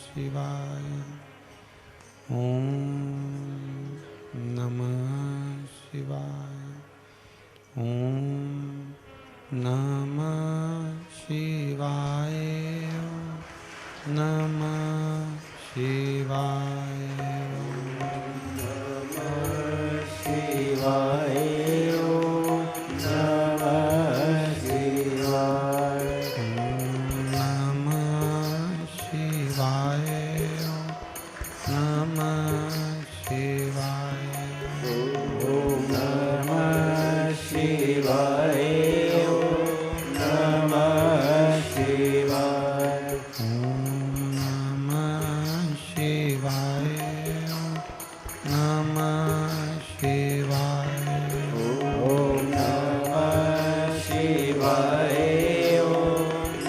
शिवाय। ओम नमः शिवाय। ओम नमः शिवाय। नमः शिवाय। नमः शिवाय। नमः शिवाय। नमः शिवाय। नमः शिवाय। ओम नमः शिवाय। नमः शिवाय। ओम नमः शिवाय। नमः शिवाय। ओम नमः शिवाय।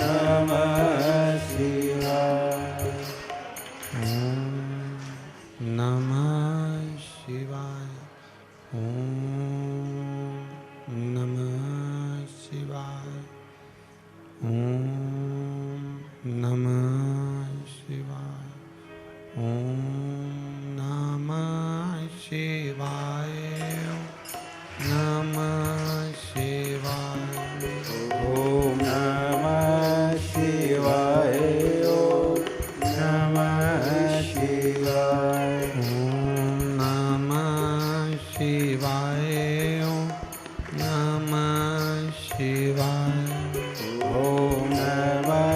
नमः शिवाय। ओम नमः शिवाय। ओम नमः शिवाय। ओम नमः शिवाय। ओम नमः शिवाय। नमः शिवाय। ओम नमः शिवाय। नमः शिवाय। ओम नमः शिवाय। नमः शिवाय। ओम नमः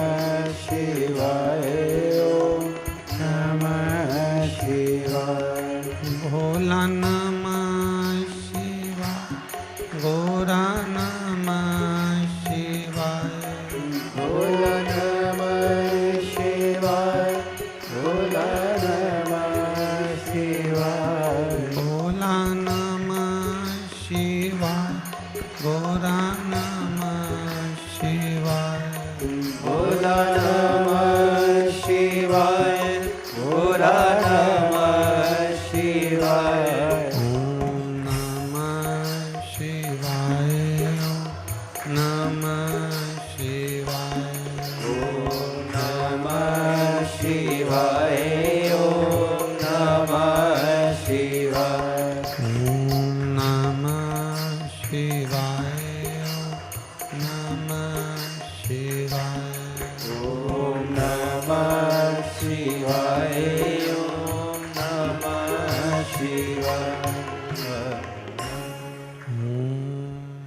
शिवाय। नमः शिवाय। भोला नमः शिवाय। गोरा नमः शिवाय। भोला नमः शिवाय। भोला नमः शिवाय। भोला नमः शिवाय। गोरा नमः शिवाय। भोला नमः शिवाय। भोला नमः शिवाय। ओम नमः शिवाय। नमः शिवाय। ओम नमः शिवाय। ओम नमः शिवाय। ओम नमः शिवाय। नमः शिवाय। ओम नमः शिवाय। ओम नमः शिवाय।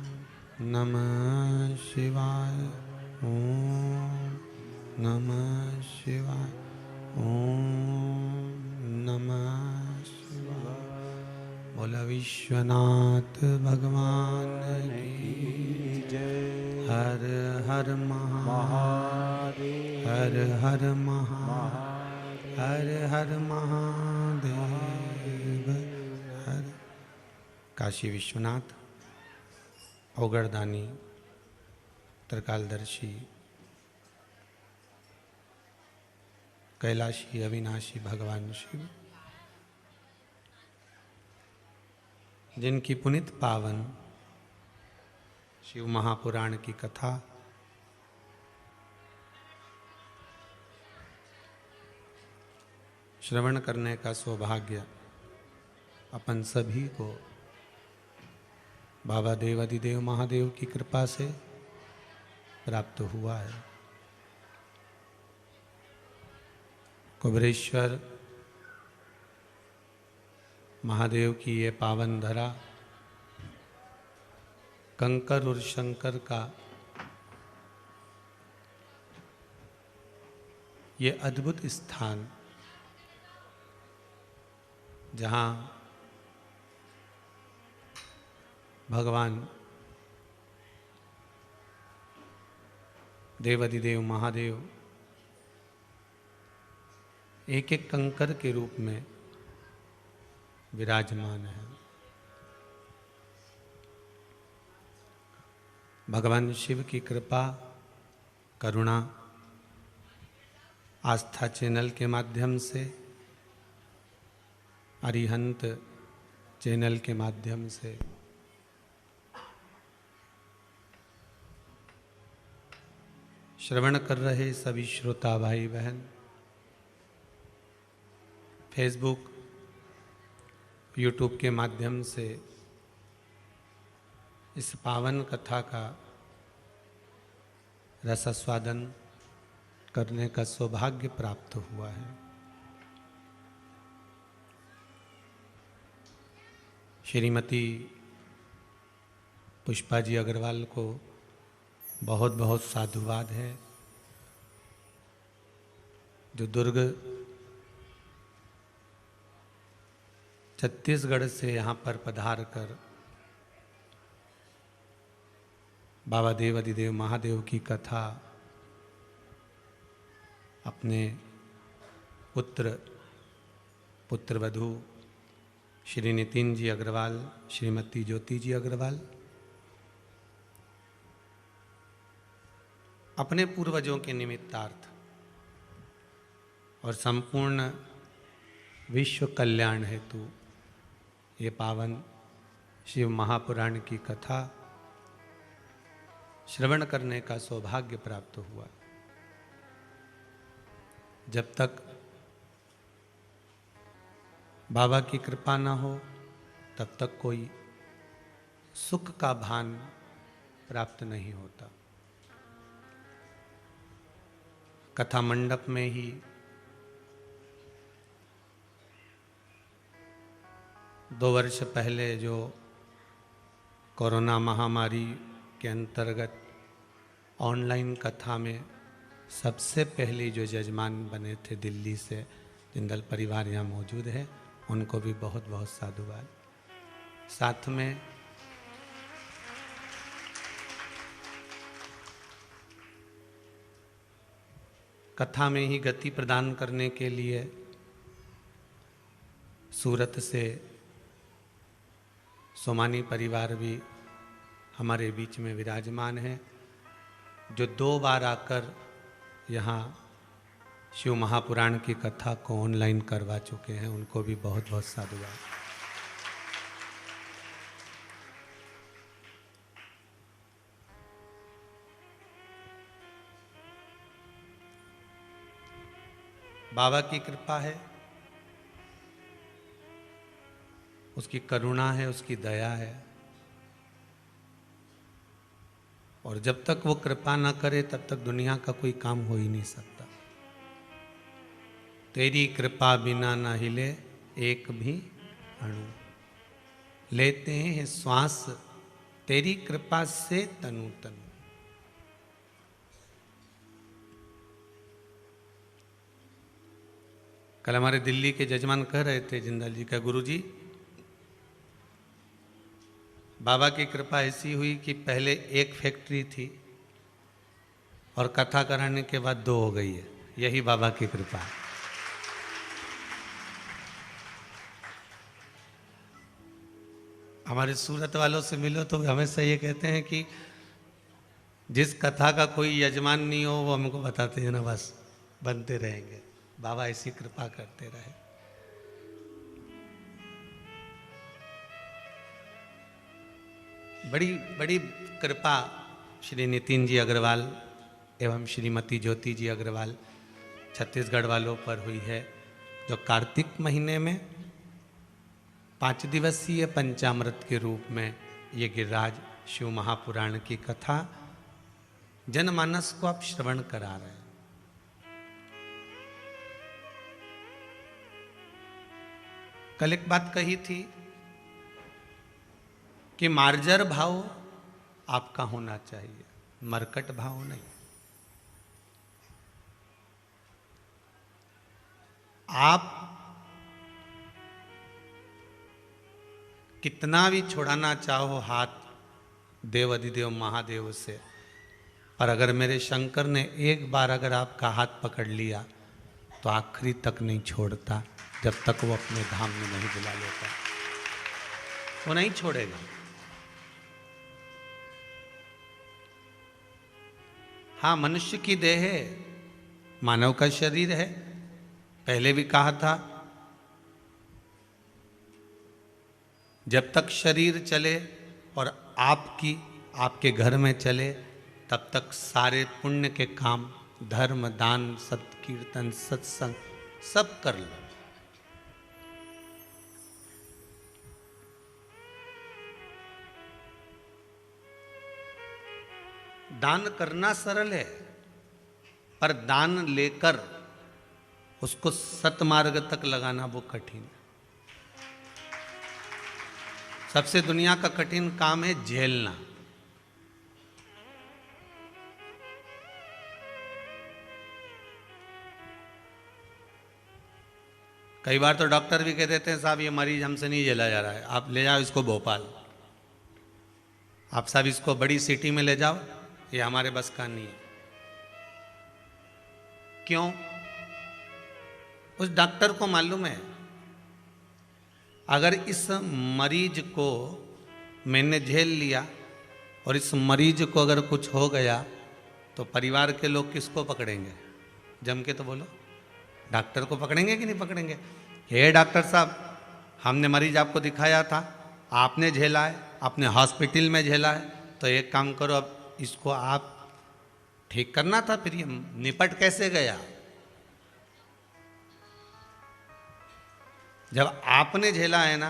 ओम नमः शिवाय। ओम नमः शिवाय। ओम नमः शिवाय। बोला विश्वनाथ भगवान की जय। हर हर महादेव। हर हर महादेव। हर हर महादेव। हर काशी विश्वनाथ औगड़दानी त्रिकालदर्शी कैलाशी अविनाशी भगवान शिव, जिनकी पुनित पावन शिव महापुराण की कथा श्रवण करने का सौभाग्य अपन सभी को बाबा देवादिदेव महादेव की कृपा से प्राप्त हुआ है। कुबरेश्वर महादेव की ये पावन धरा, कंकर और शंकर का ये अद्भुत स्थान, जहाँ भगवान देवादिदेव महादेव एक एक कंकर के रूप में विराजमान है। भगवान शिव की कृपा करुणा आस्था चैनल के माध्यम से, अरिहंत चैनल के माध्यम से श्रवण कर रहे सभी श्रोता भाई बहन फेसबुक, यूट्यूब के माध्यम से इस पावन कथा का रसास्वादन करने का सौभाग्य प्राप्त हुआ है। श्रीमती पुष्पा जी अग्रवाल को बहुत बहुत साधुवाद है, जो दुर्ग छत्तीसगढ़ से यहाँ पर पधार कर बाबा देव अधिदेव महादेव की कथा अपने पुत्रवधू श्री नितिन जी अग्रवाल, श्रीमती ज्योति जी अग्रवाल, अपने पूर्वजों के निमित्तार्थ और संपूर्ण विश्व कल्याण हेतु ये पावन शिव महापुराण की कथा श्रवण करने का सौभाग्य प्राप्त हुआ। जब तक बाबा की कृपा न हो तब तक कोई सुख का भान प्राप्त नहीं होता। कथा मंडप में ही दो वर्ष पहले जो कोरोना महामारी के अंतर्गत ऑनलाइन कथा में सबसे पहले जो जजमान बने थे दिल्ली से, जिंदल परिवार यहाँ मौजूद है, उनको भी बहुत बहुत साधुवाद। साथ में कथा में ही गति प्रदान करने के लिए सूरत से सोमानी परिवार भी हमारे बीच में विराजमान है, जो 2 बार आकर यहाँ शिव महापुराण की कथा को ऑनलाइन करवा चुके हैं। उनको भी बहुत बहुत साधुवाद। बाबा की कृपा है, उसकी करुणा है, उसकी दया है, और जब तक वो कृपा ना करे तब तक दुनिया का कोई काम हो ही नहीं सकता। तेरी कृपा बिना ना हिले एक भी अणु, लेते हैं श्वास तेरी कृपा से तनु तनु। कल हमारे दिल्ली के जजमान कह रहे थे जिंदल जी का, गुरुजी बाबा की कृपा ऐसी हुई कि पहले 1 फैक्ट्री थी और कथा कराने के बाद 2 हो गई है। यही बाबा की कृपा है। हमारे सूरत वालों से मिलो तो हमेशा ये कहते हैं कि जिस कथा का कोई यजमान नहीं हो वो हमको बताते हैं ना, बस बनते रहेंगे। बाबा ऐसी कृपा करते रहे। बड़ी बड़ी कृपा श्री नितिन जी अग्रवाल एवं श्रीमती ज्योति जी अग्रवाल छत्तीसगढ़ वालों पर हुई है, जो कार्तिक महीने में 5 दिवसीय पंचामृत के रूप में ये गिरिराज शिव महापुराण की कथा जनमानस को आप श्रवण करा रहे हैं। कल एक बात कही थी कि मार्जर भाव आपका होना चाहिए, मरकट भाव नहीं। आप कितना भी छुड़ाना चाहो हाथ देव अधिदेव महादेव से, पर अगर मेरे शंकर ने एक बार अगर आपका हाथ पकड़ लिया तो आखिरी तक नहीं छोड़ता, जब तक वो अपने धाम में नहीं बुला लेता। वो नहीं छोड़ेगा। हाँ, मनुष्य की देह है, मानव का शरीर है। पहले भी कहा था, जब तक शरीर चले और आपके घर में चले तब तक सारे पुण्य के काम, धर्म, दान, सत्कीर्तन, सत्संग सब कर लो। दान करना सरल है, पर दान लेकर उसको सतमार्ग तक लगाना वो कठिन है। सबसे दुनिया का कठिन काम है झेलना। कई बार तो डॉक्टर भी कह देते हैं साहब ये मरीज हमसे नहीं झेला जा रहा है, आप ले जाओ इसको भोपाल, आप साहब इसको बड़ी सिटी में ले जाओ, ये हमारे बस का नहीं है। क्यों? उस डॉक्टर को मालूम है अगर इस मरीज को मैंने झेल लिया और इस मरीज को अगर कुछ हो गया तो परिवार के लोग किसको पकड़ेंगे? जम के तो बोलो, डॉक्टर को पकड़ेंगे कि नहीं पकड़ेंगे? हे डॉक्टर साहब, हमने मरीज आपको दिखाया था, आपने झेला है, आपने हॉस्पिटल में झेला है, तो एक काम करो, अब इसको आप ठीक करना था, फिर ये निपट कैसे गया? जब आपने झेला है ना,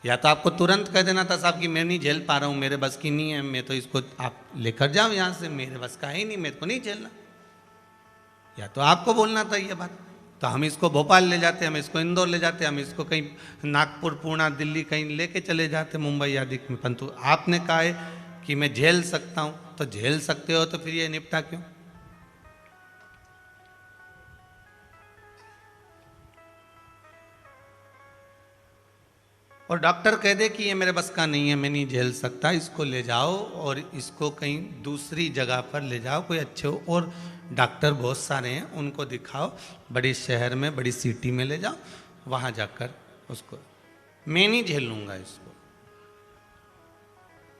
या तो आपको तुरंत कह देना था साहब कि मैं नहीं झेल पा रहा हूं, मेरे बस की नहीं है, मैं तो इसको आप लेकर जाओ यहां से, मेरे बस का ही नहीं, मेरे को नहीं झेलना। या तो आपको बोलना था ये बात, तो हम इसको भोपाल ले जाते, हम इसको इंदौर ले जाते, हम इसको कहीं नागपुर, पुणे, दिल्ली कहीं लेके चले जाते, मुंबई आदि में। परंतु आपने कहा है कि मैं झेल सकता हूं, तो झेल सकते हो तो फिर ये निपटा क्यों? और डॉक्टर कह दे कि ये मेरे बस का नहीं है, मैं नहीं झेल सकता, इसको ले जाओ और इसको कहीं दूसरी जगह पर ले जाओ, कोई अच्छे और डॉक्टर बहुत सारे हैं उनको दिखाओ, बड़े शहर में, बड़ी सिटी में ले जाओ, वहाँ जाकर उसको, मैं नहीं झेलूंगा इसको।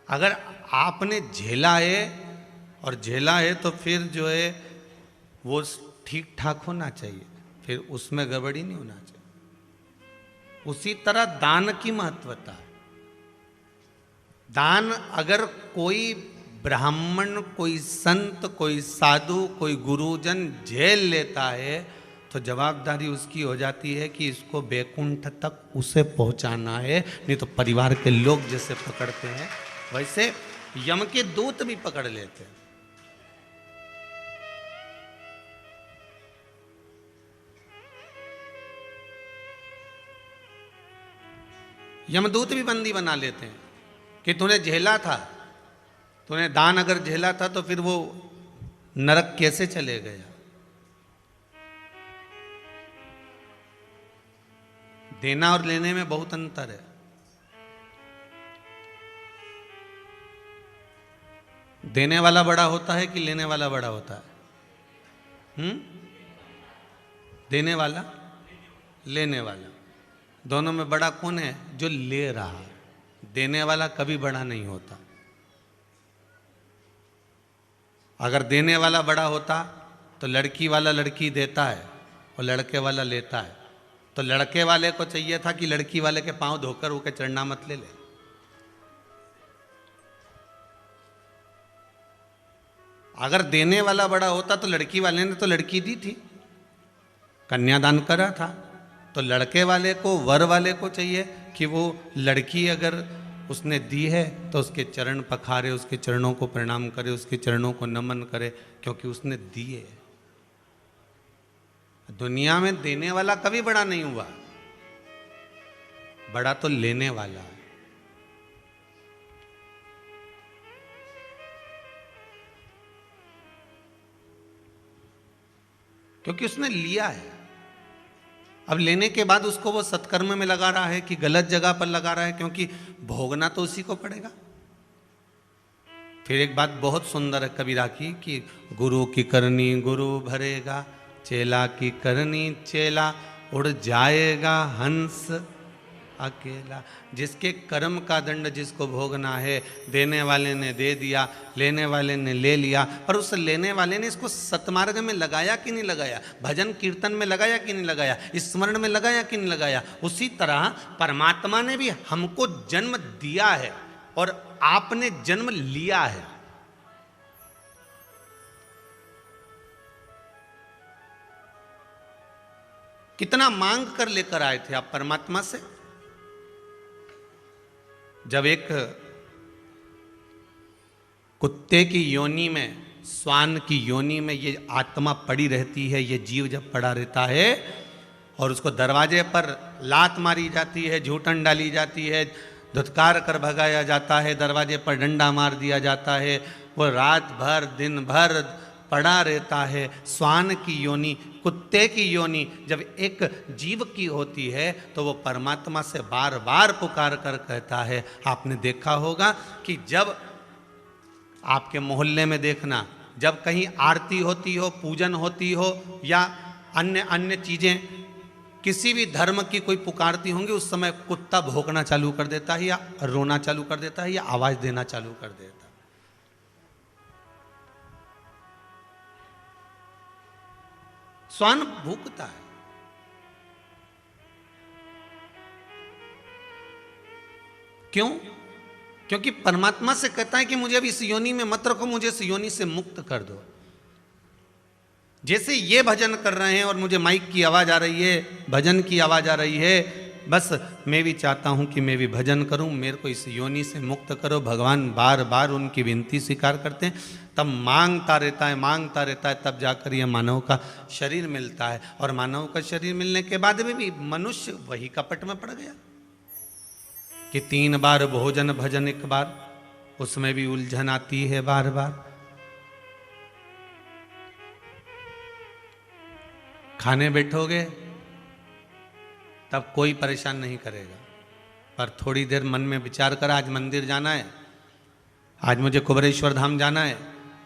अगर आपने झेला है और झेला है तो फिर जो है वो ठीक ठाक होना चाहिए, फिर उसमें गड़बड़ी नहीं होना चाहिए। उसी तरह दान की महत्वता है। दान अगर कोई ब्राह्मण, कोई संत, कोई साधु, कोई गुरुजन झेल लेता है तो जवाबदारी उसकी हो जाती है कि इसको बैकुंठ तक उसे पहुंचाना है, नहीं तो परिवार के लोग जैसे पकड़ते हैं वैसे यम के दूत भी पकड़ लेते हैं। यमदूत भी बंदी बना लेते हैं कि तूने झेला था, तूने दान अगर झेला था तो फिर वो नरक कैसे चले गया? देना और लेने में बहुत अंतर है। देने वाला बड़ा होता है कि लेने वाला बड़ा होता है? देने वाला, लेने वाला, दोनों में बड़ा कौन है? जो ले रहा है। देने वाला कभी बड़ा नहीं होता। अगर देने वाला बड़ा होता तो लड़की वाला लड़की देता है और लड़के वाला लेता है, तो लड़के वाले को चाहिए था कि लड़की वाले के पांव धोकर वो के चरणा मत ले ले। अगर देने वाला बड़ा होता तो लड़की वाले ने तो लड़की दी थी, कन्यादान करा था, तो लड़के वाले को, वर वाले को चाहिए कि वो लड़की अगर उसने दी है तो उसके चरण पखारे, उसके चरणों को प्रणाम करे, उसके चरणों को नमन करे, क्योंकि उसने दिए। दुनिया में देने वाला कभी बड़ा नहीं हुआ, बड़ा तो लेने वाला है। क्योंकि उसने लिया है। अब लेने के बाद उसको वो सत्कर्म में लगा रहा है कि गलत जगह पर लगा रहा है, क्योंकि भोगना तो उसी को पड़ेगा। फिर एक बात बहुत सुंदर है कबीरा की कि गुरु की करनी गुरु भरेगा, चेला की करनी चेला उड़ जाएगा हंस अकेला। जिसके कर्म का दंड जिसको भोगना है, देने वाले ने दे दिया, लेने वाले ने ले लिया, पर उस लेने वाले ने इसको सतमार्ग में लगाया कि नहीं लगाया, भजन कीर्तन में लगाया कि नहीं लगाया, स्मरण में लगाया कि नहीं लगाया। उसी तरह परमात्मा ने भी हमको जन्म दिया है और आपने जन्म लिया है। कितना मांग कर लेकर आए थे आप परमात्मा से? जब एक कुत्ते की योनि में, श्वान की योनि में ये आत्मा पड़ी रहती है। ये जीव जब पड़ा रहता है और उसको दरवाजे पर लात मारी जाती है, झूठन डाली जाती है, धुतकार कर भगाया जाता है, दरवाजे पर डंडा मार दिया जाता है, वो रात भर दिन भर पड़ा रहता है। श्वान की योनि, कुत्ते की योनि जब एक जीव की होती है तो वो परमात्मा से बार बार पुकार कर कहता है। आपने देखा होगा कि जब आपके मोहल्ले में देखना, जब कहीं आरती होती हो, पूजन होती हो या अन्य अन्य चीजें किसी भी धर्म की कोई पुकारती होंगी, उस समय कुत्ता भौंकना चालू कर देता है या रोना चालू कर देता है या आवाज देना चालू कर देता है। श्वान भूखता है। क्यों? क्योंकि परमात्मा से कहता है कि मुझे अब इस योनि में मत रखो, मुझे इस योनि से मुक्त कर दो। जैसे ये भजन कर रहे हैं और मुझे माइक की आवाज आ रही है, भजन की आवाज आ रही है, बस मैं भी चाहता हूं कि मैं भी भजन करूं, मेरे को इस योनि से मुक्त करो। भगवान बार बार उनकी विनती स्वीकार करते हैं, तब मांगता रहता है, मांगता रहता है, तब जाकर यह मानव का शरीर मिलता है। और मानव का शरीर मिलने के बाद में भी मनुष्य वही कपट में पड़ गया कि 3 बार भोजन भजन एक बार, उसमें भी उलझन आती है बार बार। खाने बैठोगे तब कोई परेशान नहीं करेगा, पर थोड़ी देर मन में विचार कर, आज मंदिर जाना है, आज मुझे कुबरेश्वर धाम जाना है,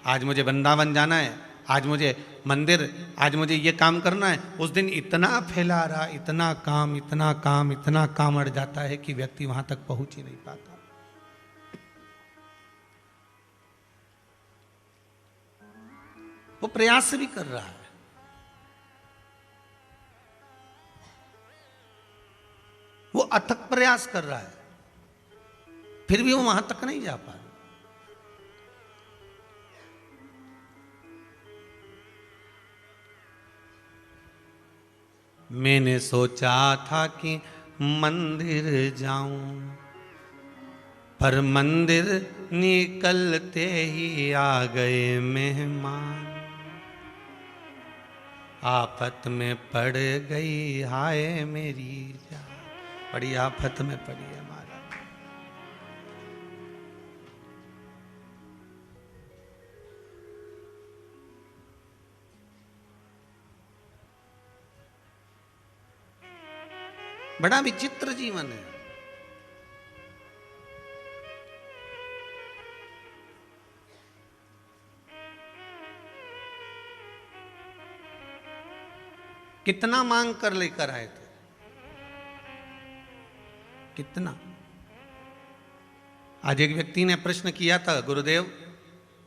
आज मुझे वृंदावन जाना है, आज मुझे मंदिर, आज मुझे ये काम करना है। उस दिन इतना फैला रहा, इतना काम, इतना काम, इतना काम अड़ जाता है कि व्यक्ति वहां तक पहुंच ही नहीं पाता। वो प्रयास भी कर रहा है, वो अथक प्रयास कर रहा है, फिर भी वो वहां तक नहीं जा पा रहा। मैंने सोचा था कि मंदिर जाऊं, पर मंदिर निकलते ही आ गए मेहमान। आफत में पड़ गई हाय मेरी जान, बड़ी आफत में पड़ी है महाराज। बड़ा विचित्र जीवन है। कितना मांग कर लेकर आए थे, कितना। आज एक व्यक्ति ने प्रश्न किया था, गुरुदेव,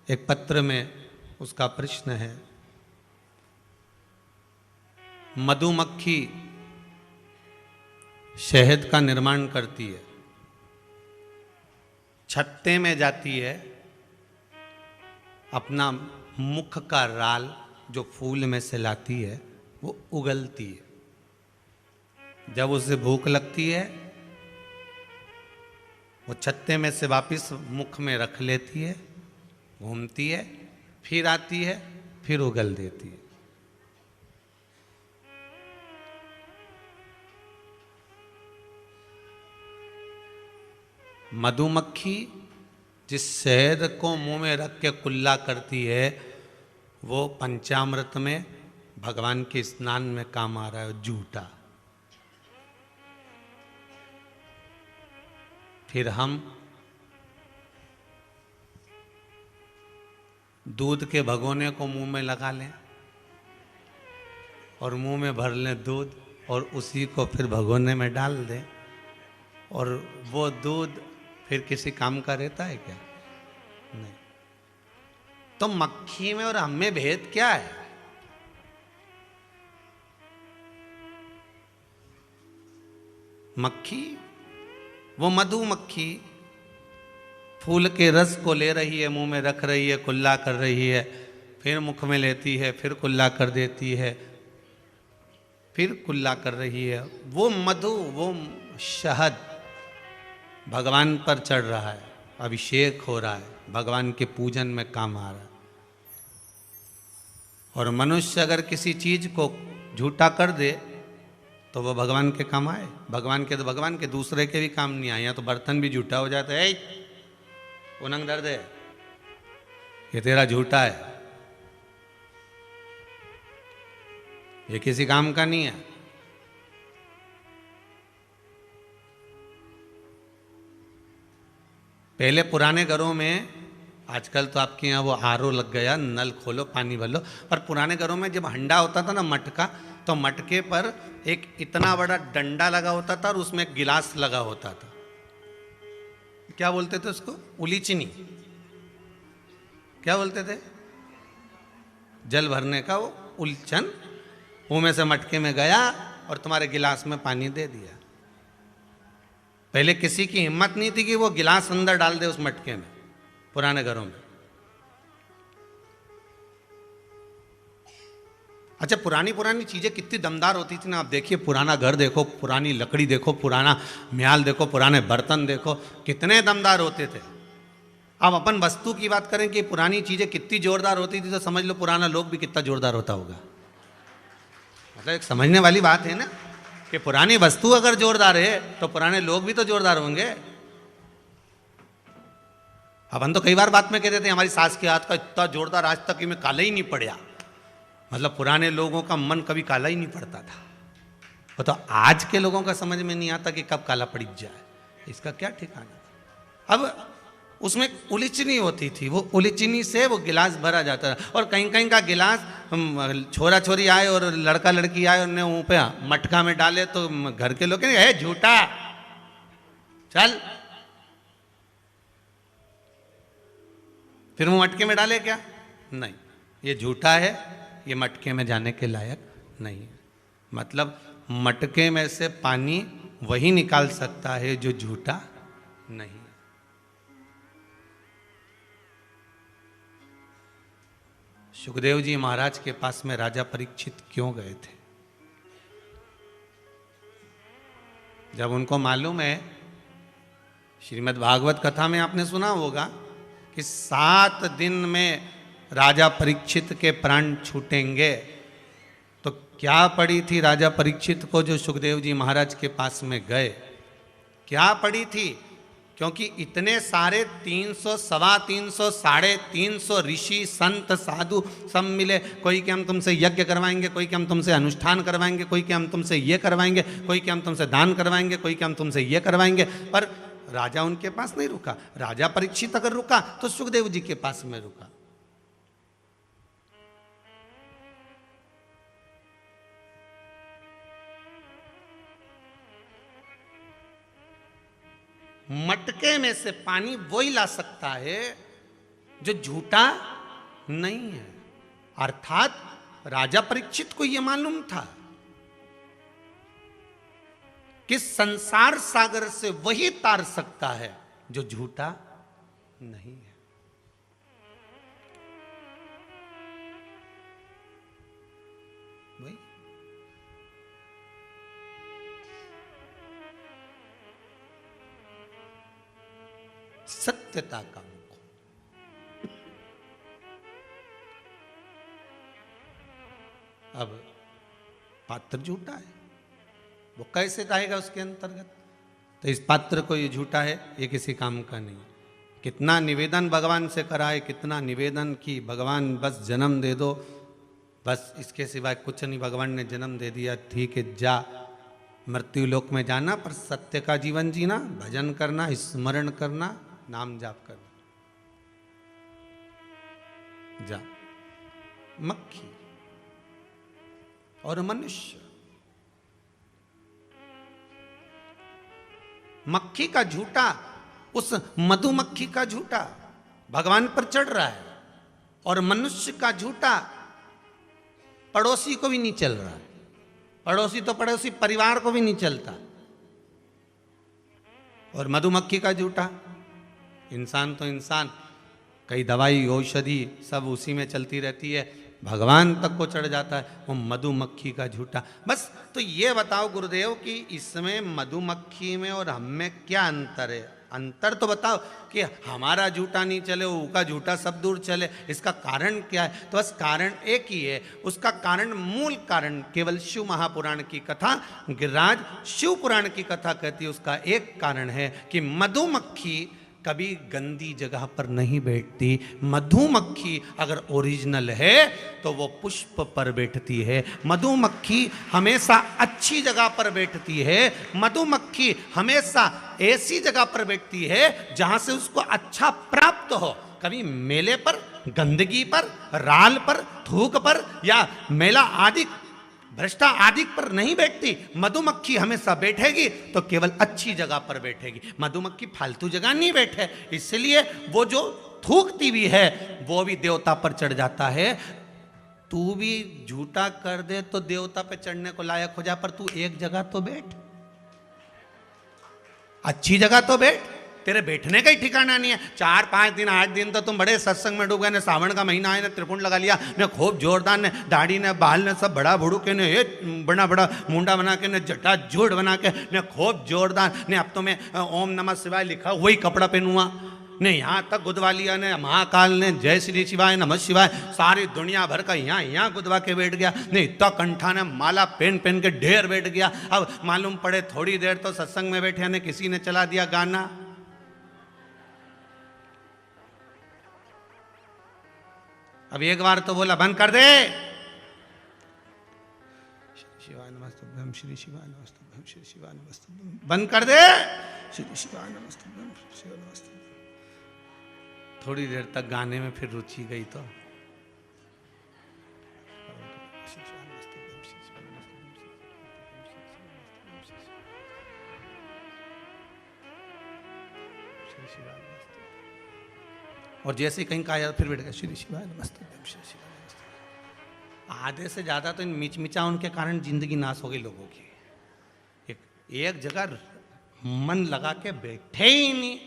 एक पत्र में उसका प्रश्न है, मधुमक्खी शहद का निर्माण करती है, छत्ते में जाती है, अपना मुख का राल जो फूल में से लाती है वो उगलती है। जब उसे भूख लगती है वो छत्ते में से वापस मुख में रख लेती है, घूमती है, फिर आती है, फिर उगल देती है। मधुमक्खी जिस शहद को मुंह में रख के कुल्ला करती है वो पंचामृत में भगवान के स्नान में काम आ रहा है, झूठा। फिर हम दूध के भगोने को मुंह में लगा लें और मुंह में भर लें दूध और उसी को फिर भगोने में डाल दें, और वो दूध फिर किसी काम का रहता है क्या? नहीं। तो मक्खी में और हम में भेद क्या है? मक्खी, वो मधुमक्खी फूल के रस को ले रही है, मुंह में रख रही है, कुल्ला कर रही है, फिर मुख में लेती है, फिर कुल्ला कर देती है, फिर कुल्ला कर रही है। वो मधु, वो शहद भगवान पर चढ़ रहा है, अभिषेक हो रहा है, भगवान के पूजन में काम आ रहा है। और मनुष्य अगर किसी चीज को झूठा कर दे तो वो भगवान के काम आए? भगवान के दूसरे के भी काम नहीं आए। या तो बर्तन भी झूठा हो जाता है, उनंग दर्द है, ये तेरा झूठा है, ये किसी काम का नहीं है। पहले पुराने घरों में, आजकल तो आपके यहाँ वो आरओ लग गया, नल खोलो पानी भर लो, पर पुराने घरों में जब हंडा होता था ना मटका, तो मटके पर एक इतना बड़ा डंडा लगा होता था और उसमें एक गिलास लगा होता था। क्या बोलते थे उसको? उलीचनी। क्या बोलते थे? जल भरने का वो उलचन, मुंह में से मटके में गया और तुम्हारे गिलास में पानी दे दिया। पहले किसी की हिम्मत नहीं थी कि वो गिलास अंदर डाल दे उस मटके में, पुराने घरों में। अच्छा, पुरानी चीजें कितनी दमदार होती थी ना। आप देखिए, पुराना घर देखो, पुरानी लकड़ी देखो, पुराना म्याल देखो, पुराने बर्तन देखो, कितने दमदार होते थे। अब अपन वस्तु की बात करें कि पुरानी चीजें कितनी जोरदार होती थी, तो समझ लो पुराना लोग भी कितना जोरदार होता होगा। मतलब एक समझने वाली बात है ना, कि पुरानी वस्तु अगर जोरदार है तो पुराने लोग भी तो जोरदार होंगे। अपन तो कई बार बात में कहते थे हमारी सास के हाथ का इतना जोरदार आज तक में काला ही नहीं पड़ा। मतलब पुराने लोगों का मन कभी काला ही नहीं पड़ता था। वो तो आज के लोगों का समझ में नहीं आता कि कब काला पड़ जाए, इसका क्या ठिकाना। अब उसमें उलीचनी होती थी, वो उलीचनी से वो गिलास भरा जाता था। और कहीं कहीं का गिलास छोरा छोरी आए और लड़का लड़की आए, उन्हें मुंह पे मटका में डाले तो घर के लोग कहेंगे, है झूठा, चल। फिर वो मटके में डाले क्या? नहीं, ये झूठा है, ये मटके में जाने के लायक नहीं है। मतलब मटके में से पानी वही निकाल सकता है जो झूठा नहीं। सुखदेव जी महाराज के पास में राजा परीक्षित क्यों गए थे? जब उनको मालूम है, श्रीमद् भागवत कथा में आपने सुना होगा कि 7 दिन में राजा परीक्षित के प्राण छूटेंगे, तो क्या पड़ी थी राजा परीक्षित को जो सुखदेव जी महाराज के पास में गए? क्या पड़ी थी? क्योंकि इतने सारे 300, 350, 350 ऋषि संत साधु सब मिले। कोई कि हम तुमसे यज्ञ करवाएंगे, कोई कि हम तुमसे अनुष्ठान करवाएंगे, कोई कि हम तुमसे ये करवाएंगे, कोई कि हम तुमसे दान करवाएंगे, कोई कि हम तुमसे ये करवाएंगे। पर राजा उनके पास नहीं रुका। राजा परीक्षित अगर रुका तो सुखदेव जी के पास में रुका। मटके में से पानी वही ला सकता है जो झूठा नहीं है। अर्थात राजा परीक्षित को यह मालूम था कि संसार सागर से वही तार सकता है जो झूठा नहीं है। वही सत्यता का मुख। अब पात्र झूठा है, वो कैसे कहेगा उसके अंतर्गत? तो इस पात्र को ये झूठा है, ये किसी काम का नहीं। कितना निवेदन भगवान से कराए, कितना निवेदन की भगवान बस जन्म दे दो, बस इसके सिवाय कुछ नहीं। भगवान ने जन्म दे दिया, ठीक है, जा मृत्यु लोक में जाना, पर सत्य का जीवन जीना, भजन करना, स्मरण करना, नाम जाप करना। जा। मक्खी और मनुष्य, मक्खी का झूठा, उस मधुमक्खी का झूठा भगवान पर चढ़ रहा है, और मनुष्य का झूठा पड़ोसी को भी नहीं चल रहा है। पड़ोसी तो पड़ोसी, परिवार को भी नहीं चलता। और मधुमक्खी का झूठा, इंसान तो इंसान, कई दवाई औषधि सब उसी में चलती रहती है, भगवान तक को चढ़ जाता है, वो मधुमक्खी का झूठा। बस तो ये बताओ गुरुदेव कि इसमें मधुमक्खी में और हम में क्या अंतर है? अंतर तो बताओ कि हमारा झूठा नहीं चले, वो का झूठा सब दूर चले, इसका कारण क्या है? तो बस कारण एक ही है। उसका कारण, मूल कारण केवल शिव महापुराण की कथा, गिरिराज शिव पुराण की कथा कहती है, उसका एक कारण है कि मधुमक्खी कभी गंदी जगह पर नहीं बैठती। मधुमक्खी अगर ओरिजिनल है तो वो पुष्प पर बैठती है। मधुमक्खी हमेशा अच्छी जगह पर बैठती है। मधुमक्खी हमेशा ऐसी जगह पर बैठती है जहां से उसको अच्छा प्राप्त हो। कभी मेले पर, गंदगी पर, राल पर, थूक पर या मेला आदि भ्रष्टा आदि पर नहीं बैठती। मधुमक्खी हमेशा बैठेगी तो केवल अच्छी जगह पर बैठेगी। मधुमक्खी फालतू जगह नहीं बैठे, इसलिए वो जो थूकती भी है वो भी देवता पर चढ़ जाता है। तू भी झूठा कर दे तो देवता पे चढ़ने को लायक हो जा, पर तू एक जगह तो बैठ, अच्छी जगह तो बैठ। तेरे बैठने का ही ठिकाना नहीं है। 4, 5 दिन, 8 दिन तो तुम बड़े सत्संग में डूब गए। ने सावन का महीना है, ने त्रिपुंड लगा लिया, ने खूब जोरदार, ने दाढ़ी ने बाल ने सब बड़ा बड़ू के, ने बड़ा बड़ा मुंडा बना के, ने जटा जोड़ बना के, ने खूब जोरदार, ने अब तो मैं ओम नमः शिवाय लिखा वही कपड़ा पहनूंगा, ने यहाँ तक गुदवा लिया, ने महाकाल ने जय श्री शिवाय नमः शिवाय सारी दुनिया भर का यहाँ गुदवा के बैठ गया, ने इतना कंठा ने माला पहन पहन के ढेर बैठ गया। अब मालूम पड़े थोड़ी देर तो सत्संग में बैठे, ने किसी ने चला दिया गाना, अब एक बार तो बोला बंद कर दे, शिवाय नमस्तुभ्यं श्री शिवाय नमस्तुभ्यं श्री शिवाय नमस्तुभ्यं, बंद कर दे श्री शिवाय नमस्तुभ्यं श्री शिवाय नमस्तुभ्यं। थोड़ी देर तक गाने में फिर रुचि गई तो और जैसे ही कहीं कहा फिर बैठ गया श्री शिवाय नमस्तुभ्यं श्री शिवाय नमस्तुभ्यं। आधे से ज्यादा तो इन मिचमिचाओं के कारण जिंदगी नाश हो गई लोगों की। एक जगह मन लगा के बैठे ही नहीं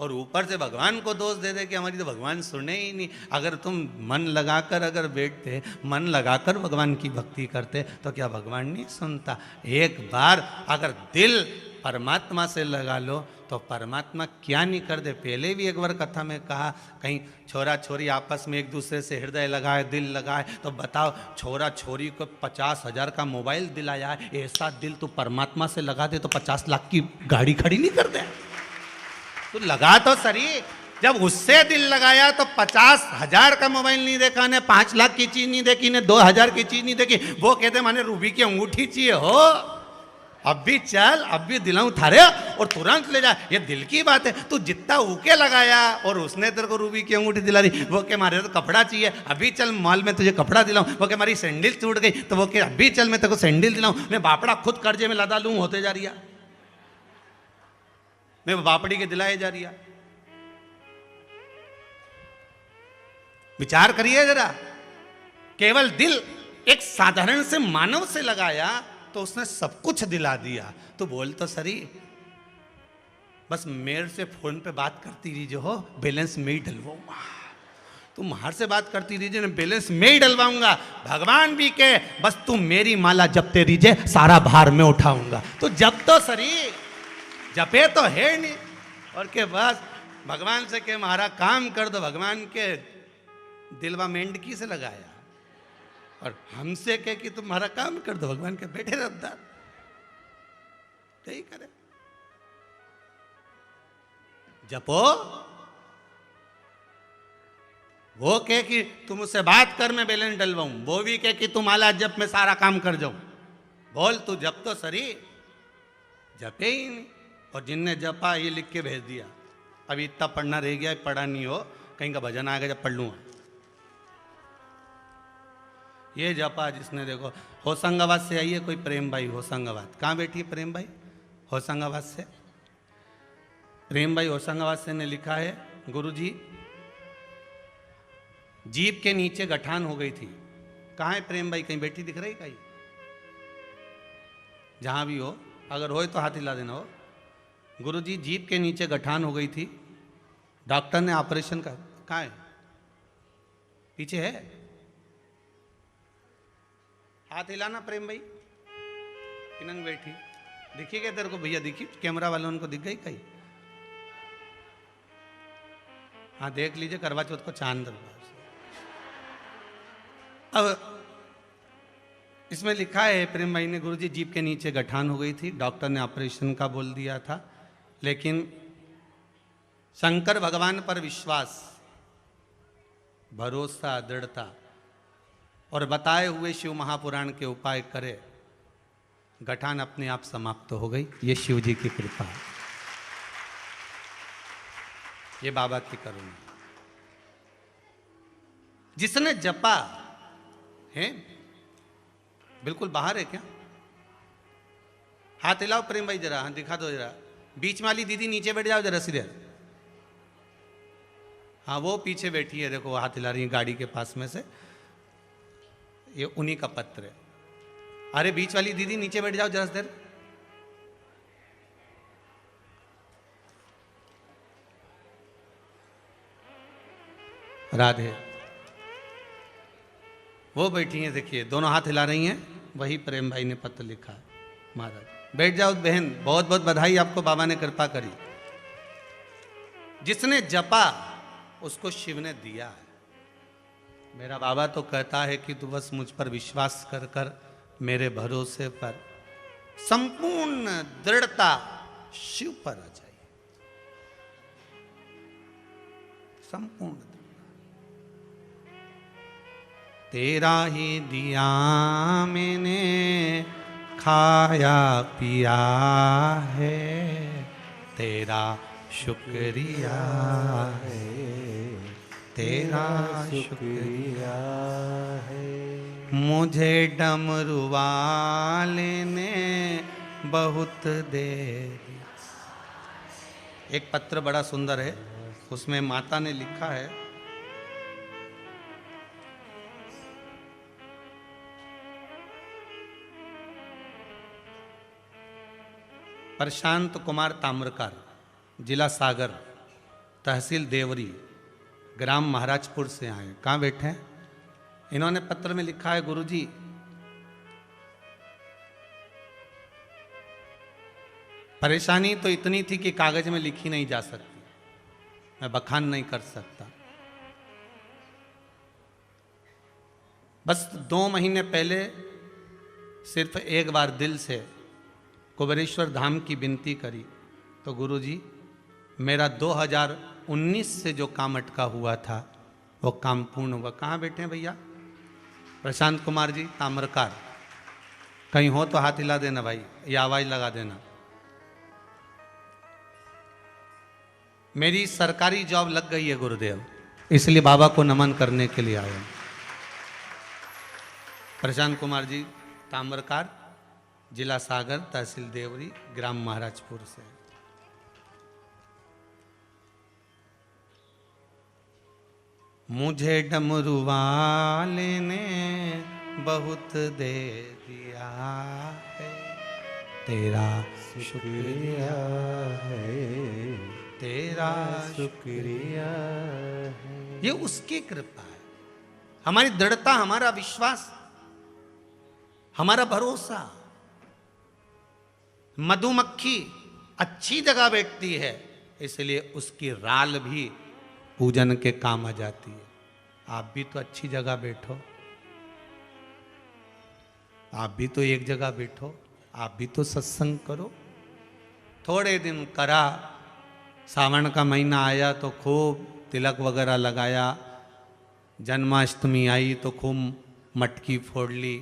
और ऊपर से भगवान को दोष दे दे कि हमारी तो भगवान सुने ही नहीं। अगर तुम मन लगाकर अगर बैठते, मन लगाकर भगवान की भक्ति करते तो क्या भगवान नहीं सुनता? एक बार अगर दिल परमात्मा से लगा लो तो परमात्मा क्या नहीं कर दे। पहले भी एक बार कथा में कहा, कहीं छोरा छोरी आपस में एक दूसरे से हृदय लगाए, दिल लगाए, तो बताओ छोरा छोरी को 50,000 का मोबाइल दिलाया है, ऐसा दिल तो परमात्मा से लगा दे तो 50 लाख की गाड़ी खड़ी नहीं कर दे। तो लगा तो सरी, जब उससे दिल लगाया तो 50,000 का मोबाइल नहीं देखा, ने 5 लाख की चीज नहीं देखी, ने 2,000 की चीज नहीं देखी। वो कहते माने रूबी की अंगूठी चाहिए हो, अब भी चल, अब भी दिलाऊं थारे और तुरंत ले जा। ये दिल की बात है। तू जितना ऊके लगाया और उसने तेरे को रूबी की अंगूठी दिला दी। वो के मारे तो कपड़ा चाहिए, अभी चल मॉल में तुझे कपड़ा दिलाऊं। वो के हमारी सैंडल टूट गई तो वो के अभी चल मैं तेरे को सैंडल दिलाऊं। मैं बापड़ा खुद कर्जे में लदा लूं, होते जा रही, मैं बापड़ी के दिलाए जा रही। विचार करिए जरा, केवल दिल एक साधारण से मानव से लगाया तो उसने सब कुछ दिला दिया। तो बोल तो सरी, बस मेरे से फोन पे बात करती रही जो हो, बैलेंस में ही डलवाऊंगा। तुम बाहर से बात करती रही, बैलेंस में ही डलवाऊंगा। भगवान भी के बस तुम मेरी माला जपते रहिए, सारा भार में उठाऊंगा। तो जब तो सरी, जपे तो है नहीं, और के बस भगवान से के हमारा काम कर दो। भगवान के दिलवा मेंढकी से लगाया और हमसे कहे कि तुम्हारा काम कर दो। भगवान के बैठे रद्दार यही करे। जपो, वो कहे कि तुम उससे बात कर मैं बैलेंस डलवाऊं, वो भी कहे कि तुम आला जप में सारा काम कर जाऊं। बोल तू जप तो सरी, जपे ही नहीं। और जिनने जपा ये लिख के भेज दिया, अभी इतना पढ़ना रह गया, पढ़ा नहीं हो, कहीं का भजन आएगा जब पढ़ लूंगा। ये जपा जिसने, देखो होशंगाबाद से आई है कोई प्रेम भाई, होशंगाबाद। कहाँ बैठी है प्रेम भाई? होशंगाबाद से। प्रेम भाई होशंगाबाद से ने लिखा है, गुरुजी जीप के नीचे गठान हो गई थी। कहाँ है प्रेम भाई? कहीं बैठी दिख रही कहीं? जहां भी हो, अगर हो तो हाथ हिला देना। हो गुरुजी जीप के नीचे गठान हो गई थी, डॉक्टर ने ऑपरेशन का। कहाँ है? पीछे है, हाथ हिलाना प्रेम भाई। किनंग बैठी दिखी क्या तेरे को भैया? दिखी कैमरा वालों उनको दिख गई कहीं? हाँ देख लीजिए करवा चौथ को चांद दरबार से। अब इसमें लिखा है प्रेम भाई ने, गुरुजी जीभ के नीचे गठान हो गई थी, डॉक्टर ने ऑपरेशन का बोल दिया था, लेकिन शंकर भगवान पर विश्वास, भरोसा, दृढ़ता और बताए हुए शिव महापुराण के उपाय करे, गठान अपने आप समाप्त हो गई। ये शिव जी की कृपा है, ये बाबा की करुणा। जिसने जपा है, बिल्कुल बाहर है क्या? हाथ हिलाओ प्रेम भाई जरा, हाँ दिखा दो जरा। बीच वाली दीदी नीचे बैठ जाओ जरा सीधे। हाँ वो पीछे बैठी है, देखो हाथ हिला रही है गाड़ी के पास में से, ये उन्हीं का पत्र है। अरे बीच वाली दीदी नीचे बैठ जाओ जरा देर। राधे, वो बैठी हैं, देखिए दोनों हाथ हिला रही हैं, वही प्रेम भाई ने पत्र लिखा है। महाराज बैठ जाओ बहन, बहुत बहुत बधाई आपको, बाबा ने कृपा करी। जिसने जपा उसको शिव ने दिया है। मेरा बाबा तो कहता है कि तू बस मुझ पर विश्वास कर कर, मेरे भरोसे पर संपूर्ण दृढ़ता शिव पर आ जाए, संपूर्ण दृढ़ता। तेरा ही दिया मैंने खाया पिया है, तेरा शुक्रिया है, तेरा शुक्रिया है। मुझे डमरू वाले ने बहुत देर। एक पत्र बड़ा सुंदर है, उसमें माता ने लिखा है, प्रशांत कुमार ताम्रकार, जिला सागर, तहसील देवरी, ग्राम महाराजपुर से आए। कहाँ बैठे हैं? इन्होंने पत्र में लिखा है, गुरुजी परेशानी तो इतनी थी कि कागज में लिखी नहीं जा सकती, मैं बखान नहीं कर सकता। बस 2 महीने पहले सिर्फ एक बार दिल से कुबेरेश्वर धाम की विनती करी तो गुरुजी मेरा 2019 से जो काम अटका हुआ था वो काम पूर्ण हुआ। कहाँ बैठे हैं भैया? प्रशांत कुमार जी ताम्रकार, कहीं हो तो हाथ हिला देना भाई, या आवाज लगा देना। मेरी सरकारी जॉब लग गई है गुरुदेव, इसलिए बाबा को नमन करने के लिए आया। प्रशांत कुमार जी ताम्रकार, जिला सागर, तहसील देवरी, ग्राम महाराजपुर से। मुझे डमरू वाले ने बहुत दे दिया है, तेरा शुक्रिया है, तेरा शुक्रिया है। ये उसकी कृपा है, हमारी दृढ़ता, हमारा विश्वास, हमारा भरोसा। मधुमक्खी अच्छी जगह बैठती है, इसलिए उसकी राल भी पूजन के काम आ जाती है। आप भी तो अच्छी जगह बैठो, आप भी तो एक जगह बैठो, आप भी तो सत्संग करो। थोड़े दिन करा, सावन का महीना आया तो खूब तिलक वगैरह लगाया, जन्माष्टमी आई तो खूब मटकी फोड़ ली,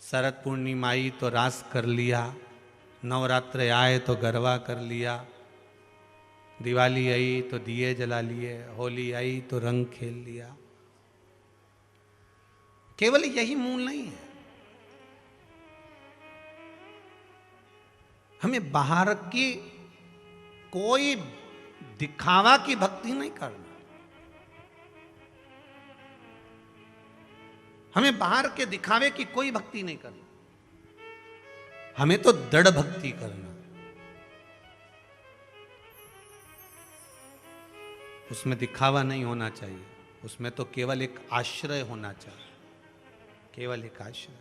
शरद पूर्णिमा आई तो रास कर लिया, नवरात्र आए तो गरबा कर लिया, दिवाली आई तो दिए जला लिए, होली आई तो रंग खेल लिया। केवल यही मूल नहीं है, हमें बाहर की कोई दिखावा की भक्ति नहीं करना, हमें बाहर के दिखावे की कोई भक्ति नहीं करना, हमें तो दृढ़ भक्ति करना। उसमें दिखावा नहीं होना चाहिए, उसमें तो केवल एक आश्रय होना चाहिए, केवल एक आश्रय।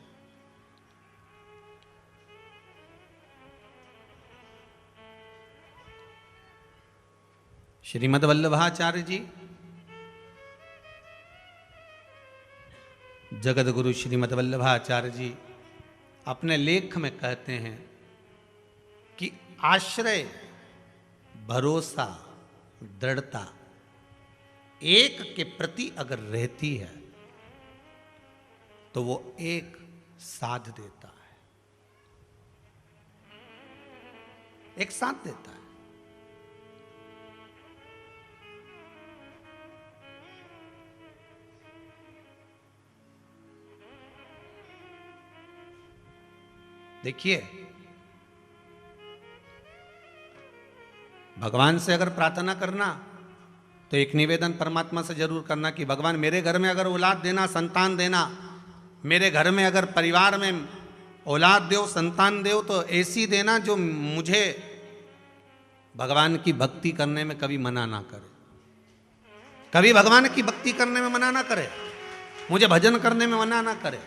श्रीमद् वल्लभाचार्य जी, जगत गुरु श्रीमद् वल्लभाचार्य जी अपने लेख में कहते हैं कि आश्रय, भरोसा, दृढ़ता एक के प्रति अगर रहती है तो वो एक साथ देता है, एक साथ देता है। देखिए, भगवान से अगर प्रार्थना करना तो एक निवेदन परमात्मा से जरूर करना कि भगवान मेरे घर में अगर औलाद देना, संतान देना, मेरे घर में अगर परिवार में औलाद दो, संतान दो, तो ऐसी देना जो मुझे भगवान की भक्ति करने में कभी मना ना करे, कभी भगवान की भक्ति करने में मना ना करे, मुझे भजन करने में मना ना करे।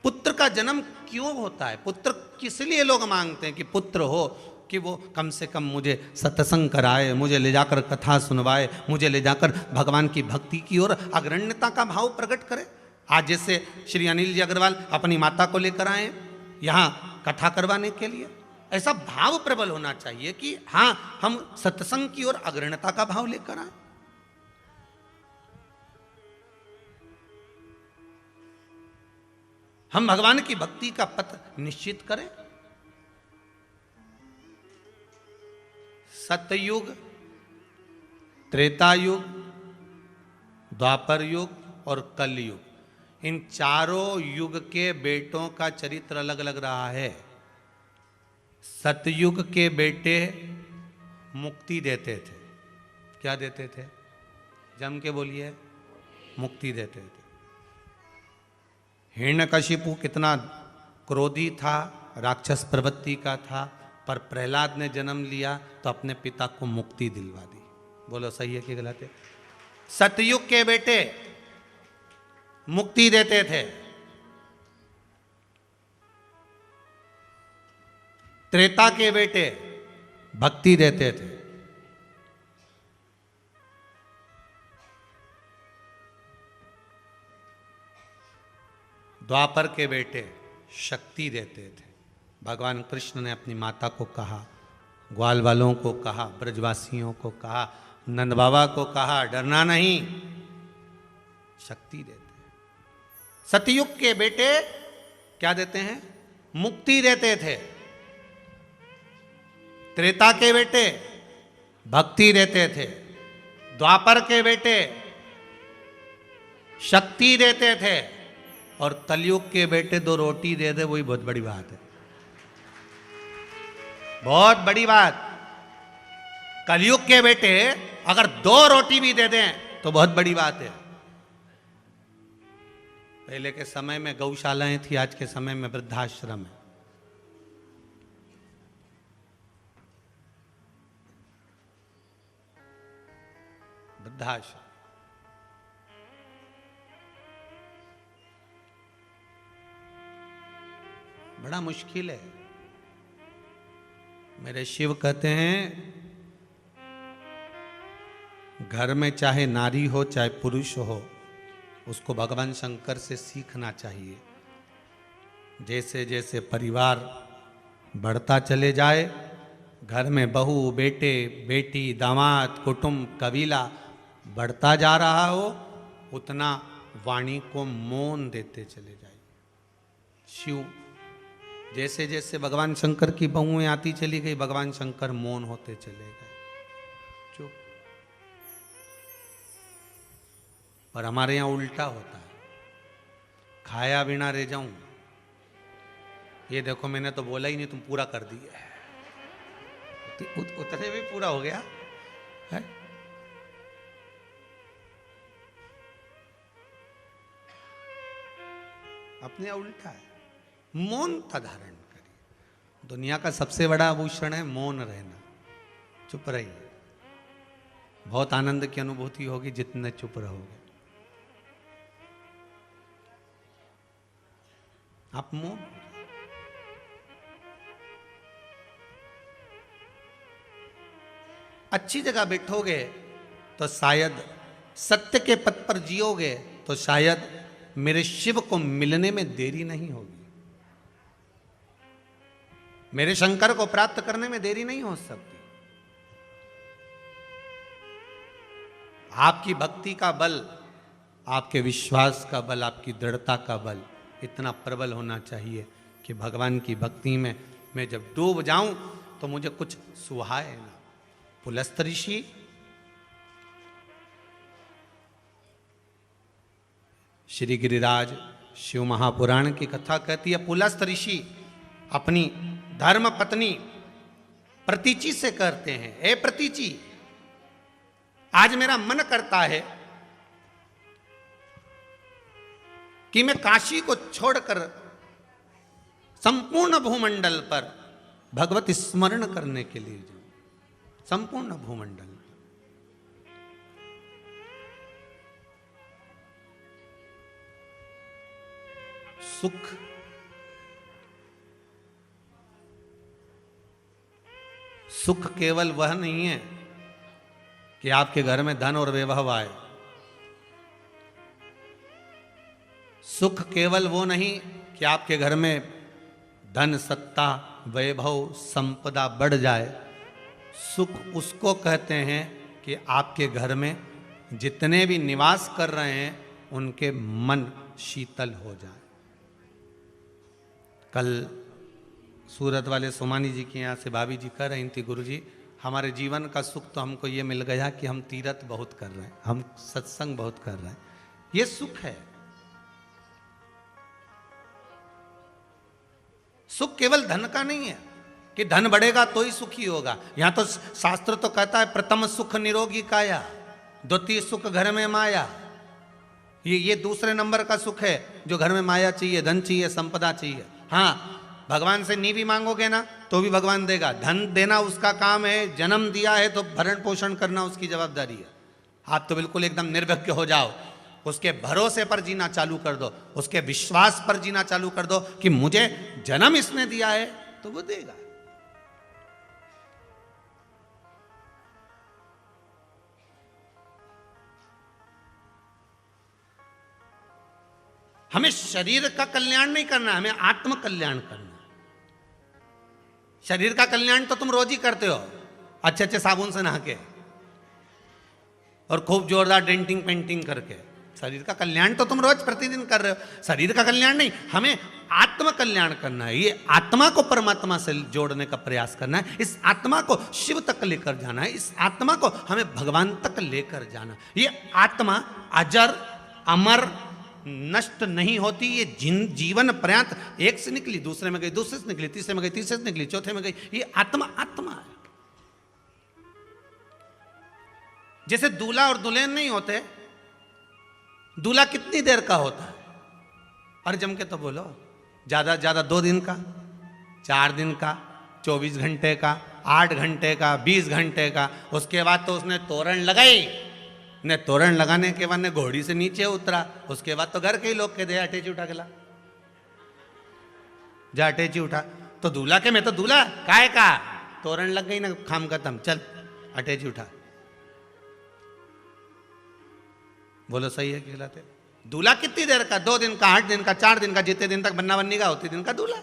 पुत्र का जन्म क्यों होता है? पुत्र किस लिए लोग मांगते हैं कि पुत्र हो, कि वो कम से कम मुझे सत्संग कराए, मुझे ले जाकर कथा सुनवाए, मुझे ले जाकर भगवान की भक्ति की ओर अग्रण्यता का भाव प्रकट करे। आज जैसे श्री अनिल जी अग्रवाल अपनी माता को लेकर आए यहाँ कथा करवाने के लिए, ऐसा भाव प्रबल होना चाहिए कि हाँ, हम सत्संग की ओर अग्रण्यता का भाव लेकर आए। हम भगवान की भक्ति का पथ निश्चित करें। सतयुग, त्रेता युग, द्वापर युग और कलयुग, इन चारों युग के बेटों का चरित्र अलग अलग रहा है। सतयुग के बेटे मुक्ति देते थे। क्या देते थे? जम के बोलिए। मुक्ति देते थे। हिरण्यकशिपु कितना क्रोधी था, राक्षस प्रवृत्ति का था, पर प्रहलाद ने जन्म लिया तो अपने पिता को मुक्ति दिलवा दी। बोलो सही है कि गलत है? सतयुग के बेटे मुक्ति देते थे, त्रेता के बेटे भक्ति देते थे, द्वापर के बेटे शक्ति देते थे। भगवान कृष्ण ने अपनी माता को कहा, ग्वाल वालों को कहा, ब्रजवासियों को कहा, नंद बाबा को कहा, डरना नहीं, शक्ति देते हैं। सतयुग के बेटे क्या देते हैं? मुक्ति देते थे। त्रेता के बेटे भक्ति देते थे। द्वापर के बेटे शक्ति देते थे। और कलयुग के बेटे दो रोटी दे दे, वही बहुत बड़ी बात है, बहुत बड़ी बात। कलयुग के बेटे अगर दो रोटी भी दे दें तो बहुत बड़ी बात है। पहले के समय में गौशालाएं थी, आज के समय में वृद्धाश्रम है। वृद्धाश्रम बड़ा मुश्किल है। मेरे शिव कहते हैं, घर में चाहे नारी हो चाहे पुरुष हो, उसको भगवान शंकर से सीखना चाहिए। जैसे जैसे परिवार बढ़ता चले जाए, घर में बहू, बेटे, बेटी, दामाद, कुटुंब, कबीला बढ़ता जा रहा हो, उतना वाणी को मौन देते चले जाए। शिव जैसे जैसे भगवान शंकर की बहुएं आती चली गई, भगवान शंकर मौन होते चले गए, चुप। पर हमारे यहां उल्टा होता है, खाया बिना रह जाऊं, ये देखो मैंने तो बोला ही नहीं, तुम पूरा कर दिया है, उतने भी पूरा हो गया है। अपने उल्टा है। मौनता धारण करिए। दुनिया का सबसे बड़ा आभूषण है मौन रहना। चुप रहिए, बहुत आनंद की अनुभूति होगी जितने चुप रहोगे। आप मौन, अच्छी जगह बैठोगे तो शायद सत्य के पथ पर जियोगे तो शायद मेरे शिव को मिलने में देरी नहीं होगी, मेरे शंकर को प्राप्त करने में देरी नहीं हो सकती। आपकी भक्ति का बल, आपके विश्वास का बल, आपकी दृढ़ता का बल इतना प्रबल होना चाहिए कि भगवान की भक्ति में मैं जब डूब जाऊं तो मुझे कुछ सुहाए ना। पुलस्त ऋषि श्री गिरिराज शिव महापुराण की कथा कहती है, पुलस्त ऋषि अपनी धर्म पत्नी प्रतीचि से कहते हैं, ए प्रतीचि, आज मेरा मन करता है कि मैं काशी को छोड़कर संपूर्ण भूमंडल पर भगवत स्मरण करने के लिए जाऊं, संपूर्ण भूमंडल। सुख केवल वह नहीं है कि आपके घर में धन और वैभव आए। सुख केवल वो नहीं कि आपके घर में धन, सत्ता, वैभव, संपदा बढ़ जाए। सुख उसको कहते हैं कि आपके घर में जितने भी निवास कर रहे हैं उनके मन शीतल हो जाए। कल सूरत वाले सोमानी जी के यहाँ से भाभी जी कह रही थी, गुरुजी हमारे जीवन का सुख तो हमको ये मिल गया कि हम तीर्थ बहुत कर रहे हैं, हम सत्संग बहुत कर रहे हैं, ये सुख है। सुख केवल धन का नहीं है कि धन बढ़ेगा तो ही सुखी होगा। यहां तो शास्त्र तो कहता है प्रथम सुख निरोगी काया, द्वितीय सुख घर में माया। ये दूसरे नंबर का सुख है जो घर में माया चाहिए, धन चाहिए, संपदा चाहिए। हाँ, भगवान से नहीं भी मांगोगे ना तो भी भगवान देगा। धन देना उसका काम है, जन्म दिया है तो भरण पोषण करना उसकी जवाबदारी है। आप तो बिल्कुल एकदम निर्भय हो जाओ, उसके भरोसे पर जीना चालू कर दो, उसके विश्वास पर जीना चालू कर दो कि मुझे जन्म इसने दिया है तो वो देगा। हमें शरीर का कल्याण नहीं करना, हमें आत्म कल्याण करना। शरीर का कल्याण तो तुम रोज ही करते हो, अच्छे अच्छे साबुन से नहा के और खूब जोरदार डेंटिंग पेंटिंग करके। शरीर का कल्याण तो तुम रोज प्रतिदिन कर रहे हो, शरीर का कल्याण नहीं, हमें आत्म कल्याण करना है। ये आत्मा को परमात्मा से जोड़ने का प्रयास करना है, इस आत्मा को शिव तक लेकर जाना है, इस आत्मा को हमें भगवान तक लेकर जाना। ये आत्मा अजर अमर नष्ट नहीं होती, ये जीवन पर्यंत एक से निकली, दूसरे में गई, दूसरे से निकली, तीसरे में गई, तीसरे से निकली, चौथे में गई। ये आत्मा आत्मा है। जैसे दूल्हा और दुल्हन नहीं होते, दूल्हा कितनी देर का होता है? अरे जम के तो बोलो, ज्यादा ज्यादा 2 दिन का, 4 दिन का, 24 घंटे का, 8 घंटे का, 20 घंटे का। उसके बाद तो उसने तोरण लगाई, ने तोरण लगाने के बाद ने घोड़ी से नीचे उतरा, उसके बाद तो घर के ही लोग कहते अटैची उठा के ला, जा अटैची उठा। तो दूल्हा के, मैं तो दूल्हा काय का, तोरण लग गई ना, खाम खत्म, चल अटैची उठा। बोलो सही है कहलाते? दूल्हा कितनी देर का? 2 दिन का, 8 दिन का, 4 दिन का, जितने दिन तक बन्ना बन्नी का उतने दिन का दूल्हा।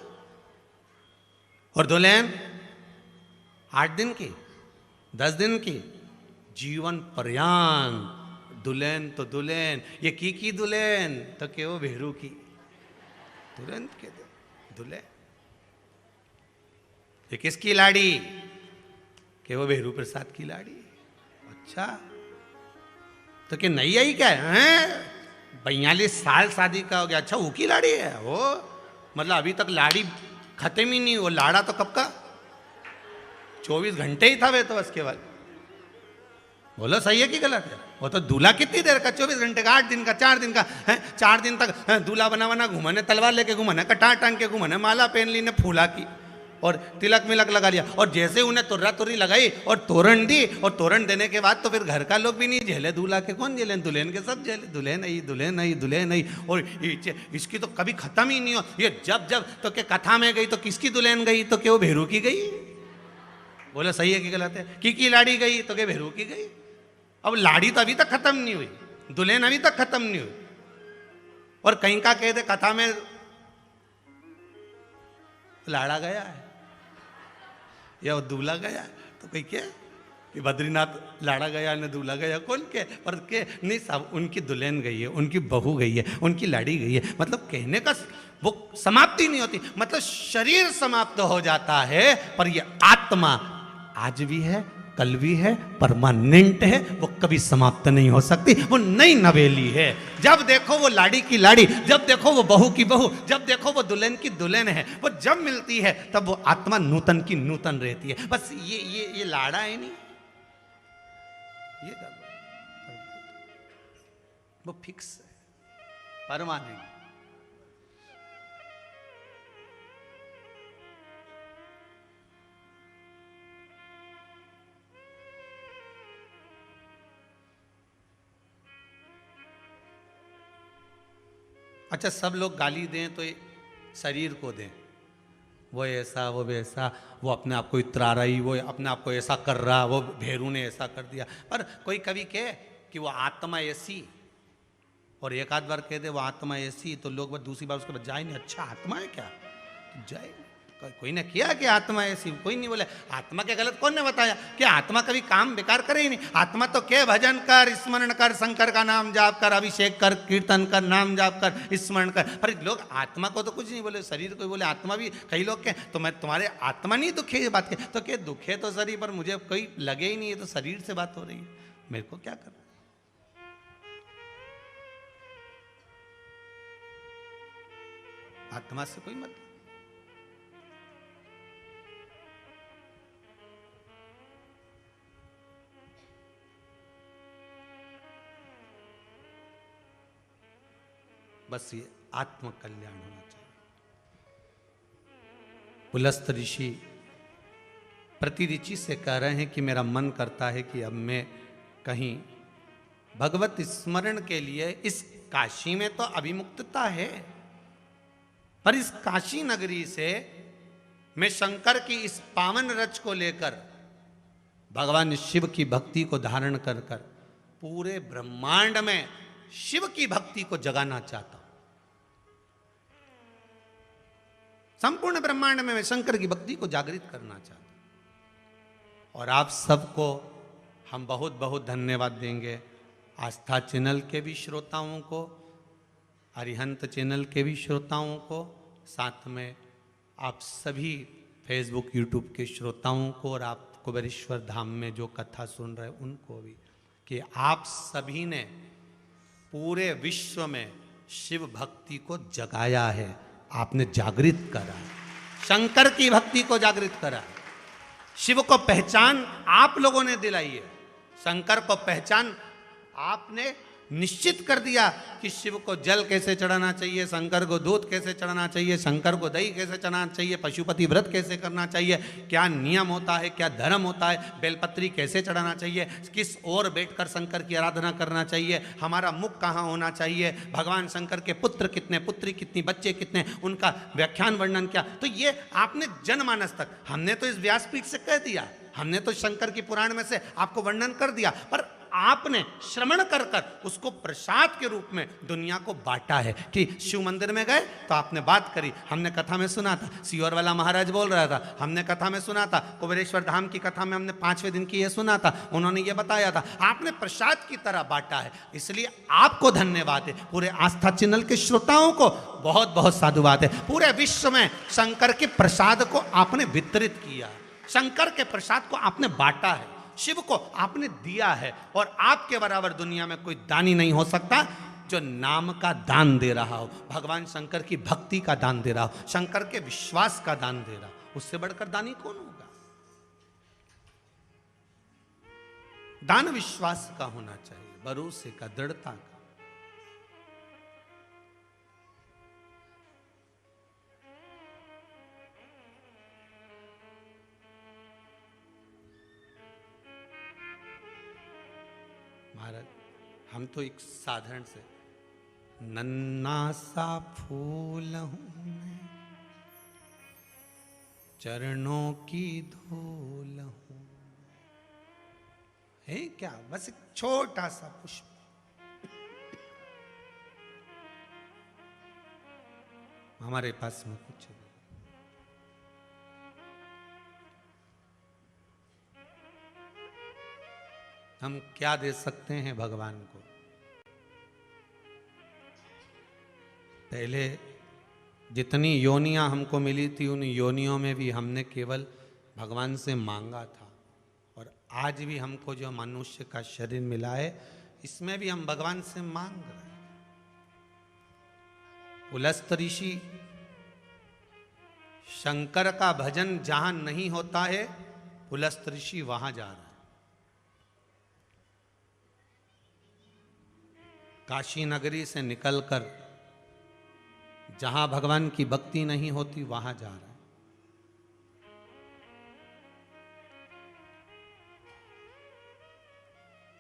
और दुल्हन 8 दिन की, 10 दिन की, जीवन पर्यंत दुल्हन तो दुल्हन। ये की दुल्हन तो के वो भेरू की दुल्हन के दुल्हन। ये किसकी लाड़ी? के वो भेरू प्रसाद की लाड़ी। अच्छा, तो क्या नई आई क्या है? 42 साल शादी का हो गया, अच्छा वो की लाड़ी है वो? मतलब अभी तक लाड़ी खत्म ही नहीं, वो लाड़ा तो कब का? 24 घंटे ही था वे तो बस केवल। बोलो सही है कि गलत है? वो तो दूल्हा कितनी देर का? 24 घंटे का, 8 दिन का, 4 दिन का है। 4 दिन तक दूल्हा बना घूमने, तलवार लेके घूमने, कटार टांग के घूमने, माला पहन ली ने फूला की और तिलक मिलक लगा लिया। और जैसे उन्हें तुर्रा तुर्री लगाई और तोरण दी, और तोरण देने के बाद तो फिर घर का लोग भी नहीं झेले, दूल्हा के कौन झेले? दुल्हन के सब झेले। दुल्हन आई, दुल्हन आई, दुल्हन आई। और इसकी तो कभी खत्म ही नहीं हो। ये जब जब तो क्या कथा में गई तो किसकी दुल्हन गई? तो क्या वो भेरू की गई? बोले सही है कि गलत है? की लाड़ी गई तो के भेरू की गई। अब लाड़ी तो अभी तक खत्म नहीं हुई, दुल्हन अभी तक खत्म नहीं हुई। और कहीं का कहते कथा में लाड़ा गया है या वो दूल्हा गया है, तो कोई क्या कि बद्रीनाथ लाड़ा गया ने दूल्हा गया, कौन के? पर के नहीं साहब, उनकी दुल्हन गई है, उनकी बहू गई है, उनकी लाड़ी गई है। मतलब कहने का वो समाप्ति नहीं होती, मतलब शरीर समाप्त हो जाता है, पर ये आत्मा आज भी है, कल भी है, परमानेंट है, वो कभी समाप्त नहीं हो सकती। वो नई नवेली है। जब देखो वो लाड़ी की लाड़ी, जब देखो वो बहू की बहू, जब देखो वो दुल्हन की दुल्हन है। वो जब मिलती है तब वो आत्मा नूतन की नूतन रहती है। बस ये लाड़ा है नहीं, ये वो फिक्स है, परमानेंट। अच्छा, सब लोग गाली दें तो शरीर को दें, वो ऐसा वो वैसा, वो अपने आप को इतरा रही, वो अपने आप को ऐसा कर रहा, वो भेरू ने ऐसा कर दिया। पर कोई कवि कहे कि वो आत्मा ऐसी, और एक आध बार कह दे वो आत्मा ऐसी, तो लोग बस दूसरी बार उसके बाद जाए नहीं, अच्छा आत्मा है क्या, तो जाए। कोई ने किया कि आत्मा ऐसी, कोई नहीं बोले। आत्मा के गलत कौन ने बताया कि आत्मा कभी काम बेकार करे ही नहीं। आत्मा तो क्या, भजन कर, स्मरण कर, शंकर का नाम जाप कर, अभिषेक कर, कीर्तन कर, नाम जाप कर, स्मरण कर। पर लोग आत्मा को तो कुछ नहीं बोले, शरीर को बोले आत्मा भी। कई लोग के तो मैं तुम्हारे आत्मा नहीं दुखे ये बात के, तो क्या दुखे तो शरीर, पर मुझे कोई लगे ही नहीं है, तो शरीर से बात हो रही है, मेरे को क्या करना। आत्मा से कोई मतलब। बस ये आत्म कल्याण होना चाहिए। पुलस्त ऋषि प्रति ऋषि से कह रहे हैं कि मेरा मन करता है कि अब मैं कहीं भगवत स्मरण के लिए, इस काशी में तो अभिमुक्तता है, पर इस काशी नगरी से मैं शंकर की इस पावन रच को लेकर भगवान शिव की भक्ति को धारण कर कर पूरे ब्रह्मांड में शिव की भक्ति को जगाना चाहता हूं। संपूर्ण ब्रह्मांड में मैं शंकर की भक्ति को जागृत करना चाहता हूं। और आप सबको हम बहुत बहुत धन्यवाद देंगे, आस्था चैनल के भी श्रोताओं को, अरिहंत चैनल के भी श्रोताओं को, साथ में आप सभी फेसबुक यूट्यूब के श्रोताओं को, और आप कुबेरेश्वर धाम में जो कथा सुन रहे उनको भी, कि आप सभी ने पूरे विश्व में शिव भक्ति को जगाया है, आपने जागृत करा है, शंकर की भक्ति को जागृत करा है। शिव को पहचान आप लोगों ने दिलाई है, शंकर को पहचान आपने निश्चित कर दिया कि शिव को जल कैसे चढ़ाना चाहिए, शंकर को दूध कैसे चढ़ाना चाहिए, शंकर को दही कैसे चढ़ाना चाहिए, पशुपति व्रत कैसे करना चाहिए, क्या नियम होता है, क्या धर्म होता है, बेलपत्री कैसे चढ़ाना चाहिए, किस ओर बैठकर शंकर की आराधना करना चाहिए, हमारा मुख कहाँ होना चाहिए, भगवान शंकर के पुत्र कितने, पुत्री कितनी, बच्चे कितने, उनका व्याख्यान वर्णन क्या। तो ये आपने जनमानस तक, हमने तो इस व्यासपीठ से कह दिया, हमने तो शंकर की पुराण में से आपको वर्णन कर दिया, पर आपने श्रवण कर कर उसको प्रसाद के रूप में दुनिया को बांटा है। कि शिव मंदिर में गए तो आपने बात करी, हमने कथा में सुना था, सियोर वाला महाराज बोल रहा था, हमने कथा में सुना था, कुबेरेश्वर धाम की कथा में हमने 5वें दिन की ये सुना था, उन्होंने ये बताया था, आपने प्रसाद की तरह बांटा है। इसलिए आपको धन्यवाद है, पूरे आस्था चैनल के श्रोताओं को बहुत बहुत साधुवाद है। पूरे विश्व में शंकर के प्रसाद को आपने वितरित किया, शंकर के प्रसाद को आपने बांटा है, शिव को आपने दिया है। और आपके बराबर दुनिया में कोई दानी नहीं हो सकता जो नाम का दान दे रहा हो, भगवान शंकर की भक्ति का दान दे रहा हो, शंकर के विश्वास का दान दे रहा हो। उससे बढ़कर दानी कौन होगा? दान विश्वास का होना चाहिए, भरोसे का, दृढ़ता का। महाराज, हम तो एक साधारण से नन्ना सा फूल हूं मैं, चरणों की धूल हूं, है क्या, बस एक छोटा सा पुष्प। हमारे पास में कुछ नहीं। हम क्या दे सकते हैं भगवान को? पहले जितनी योनियां हमको मिली थी उन योनियों में भी हमने केवल भगवान से मांगा था, और आज भी हमको जो मनुष्य का शरीर मिला है इसमें भी हम भगवान से मांग रहे हैं। पुलस्त ऋषि शंकर का भजन जहां नहीं होता है, पुलस्त ऋषि वहां जा रहा है। काशी नगरी से निकलकर जहां भगवान की भक्ति नहीं होती वहां जा रहा है।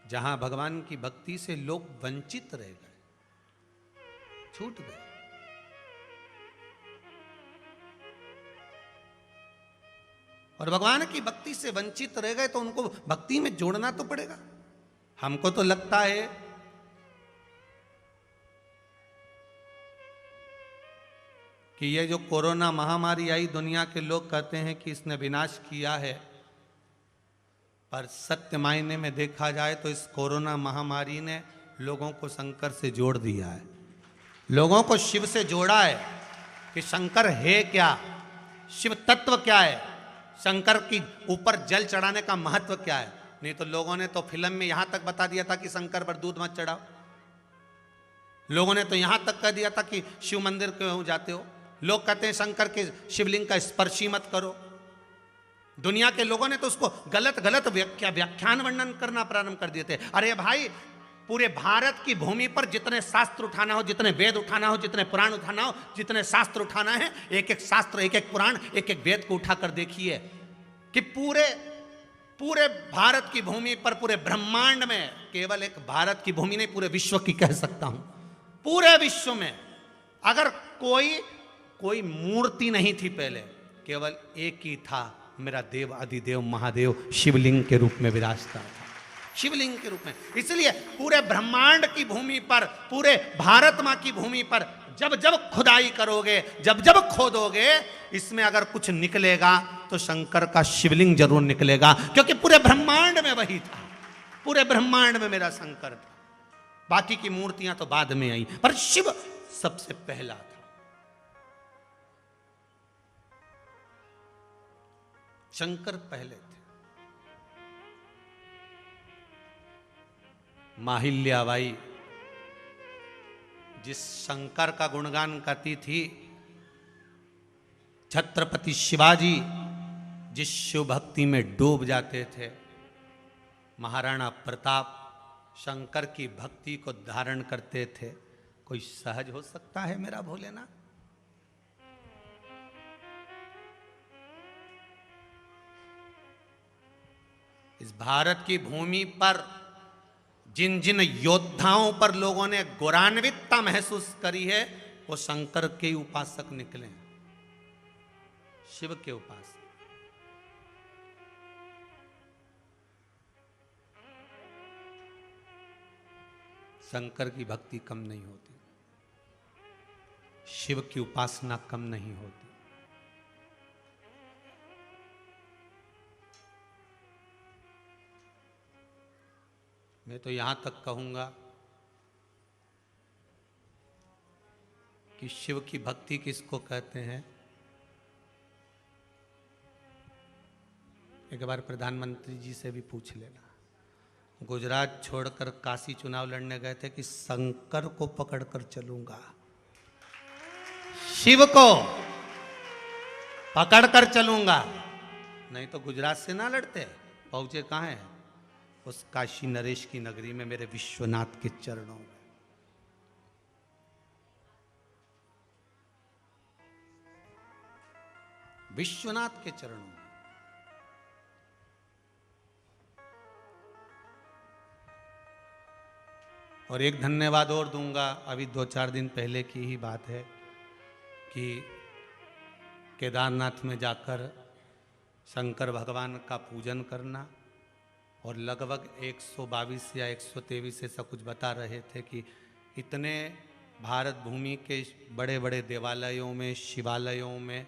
जहां भगवान की भक्ति से लोग वंचित रह गए, छूट गए। और भगवान की भक्ति से वंचित रह गए तो उनको भक्ति में जोड़ना तो पड़ेगा। हमको तो लगता है कि ये जो कोरोना महामारी आई, दुनिया के लोग कहते हैं कि इसने विनाश किया है, पर सत्य मायने में देखा जाए तो इस कोरोना महामारी ने लोगों को शंकर से जोड़ दिया है, लोगों को शिव से जोड़ा है कि शंकर है क्या, शिव तत्व क्या है, शंकर की ऊपर जल चढ़ाने का महत्व क्या है। नहीं तो लोगों ने तो फिल्म में यहां तक बता दिया था कि शंकर पर दूध मत चढ़ाओ, लोगों ने तो यहां तक कह दिया था कि शिव मंदिर क्यों जाते हो, लोग कहते हैं शंकर के शिवलिंग का स्पर्श ही मत करो। दुनिया के लोगों ने तो उसको गलत गलत व्याख्यान वर्णन करना प्रारंभ कर दिए थे। अरे भाई, पूरे भारत की भूमि पर जितने शास्त्र उठाना हो, जितने वेद उठाना हो, जितने पुराण उठाना हो, जितने शास्त्र उठाना है, एक एक शास्त्र, एक एक पुराण, एक एक वेद को उठाकर देखिए कि पूरे भारत की भूमि पर, पूरे ब्रह्मांड में, केवल एक भारत की भूमि नहीं, पूरे विश्व की कह सकता हूं, पूरे विश्व में अगर कोई मूर्ति नहीं थी पहले, केवल एक ही था, मेरा देव अधिदेव महादेव शिवलिंग के रूप में विराजता था, शिवलिंग के रूप में। इसलिए पूरे ब्रह्मांड की भूमि पर, पूरे भारत मां की भूमि पर जब जब खुदाई करोगे, जब जब खोदोगे, इसमें अगर कुछ निकलेगा तो शंकर का शिवलिंग जरूर निकलेगा, क्योंकि पूरे ब्रह्मांड में वही था, पूरे ब्रह्मांड में मेरा शंकर था। बाकी की मूर्तियां तो बाद में आई, पर शिव सबसे पहला था। शंकर पहले थे। माहिल्याबाई जिस शंकर का गुणगान करती थी, छत्रपति शिवाजी जिस शिव भक्ति में डूब जाते थे, महाराणा प्रताप शंकर की भक्ति को धारण करते थे, कोई सहज हो सकता है मेरा भोलेनाथ? इस भारत की भूमि पर जिन जिन योद्धाओं पर लोगों ने गौरवान्वितता महसूस करी है, वो शंकर के उपासक निकले, शिव के उपासक। शंकर की भक्ति कम नहीं होती, शिव की उपासना कम नहीं होती। मैं तो यहां तक कहूंगा कि शिव की भक्ति किसको कहते हैं, एक बार प्रधानमंत्री जी से भी पूछ लेना। गुजरात छोड़कर काशी चुनाव लड़ने गए थे कि शंकर को पकड़कर चलूंगा, शिव को पकड़कर चलूंगा, नहीं तो गुजरात से ना लड़ते। पहुंचे कहां हैं? उस काशी नरेश की नगरी में, मेरे विश्वनाथ के चरणों में। विश्वनाथ के चरणों में। और एक धन्यवाद और दूंगा, अभी 2-4 दिन पहले की ही बात है कि केदारनाथ में जाकर शंकर भगवान का पूजन करना, और लगभग 122 या 123 ऐसा कुछ बता रहे थे कि इतने भारत भूमि के बड़े बड़े देवालयों में, शिवालयों में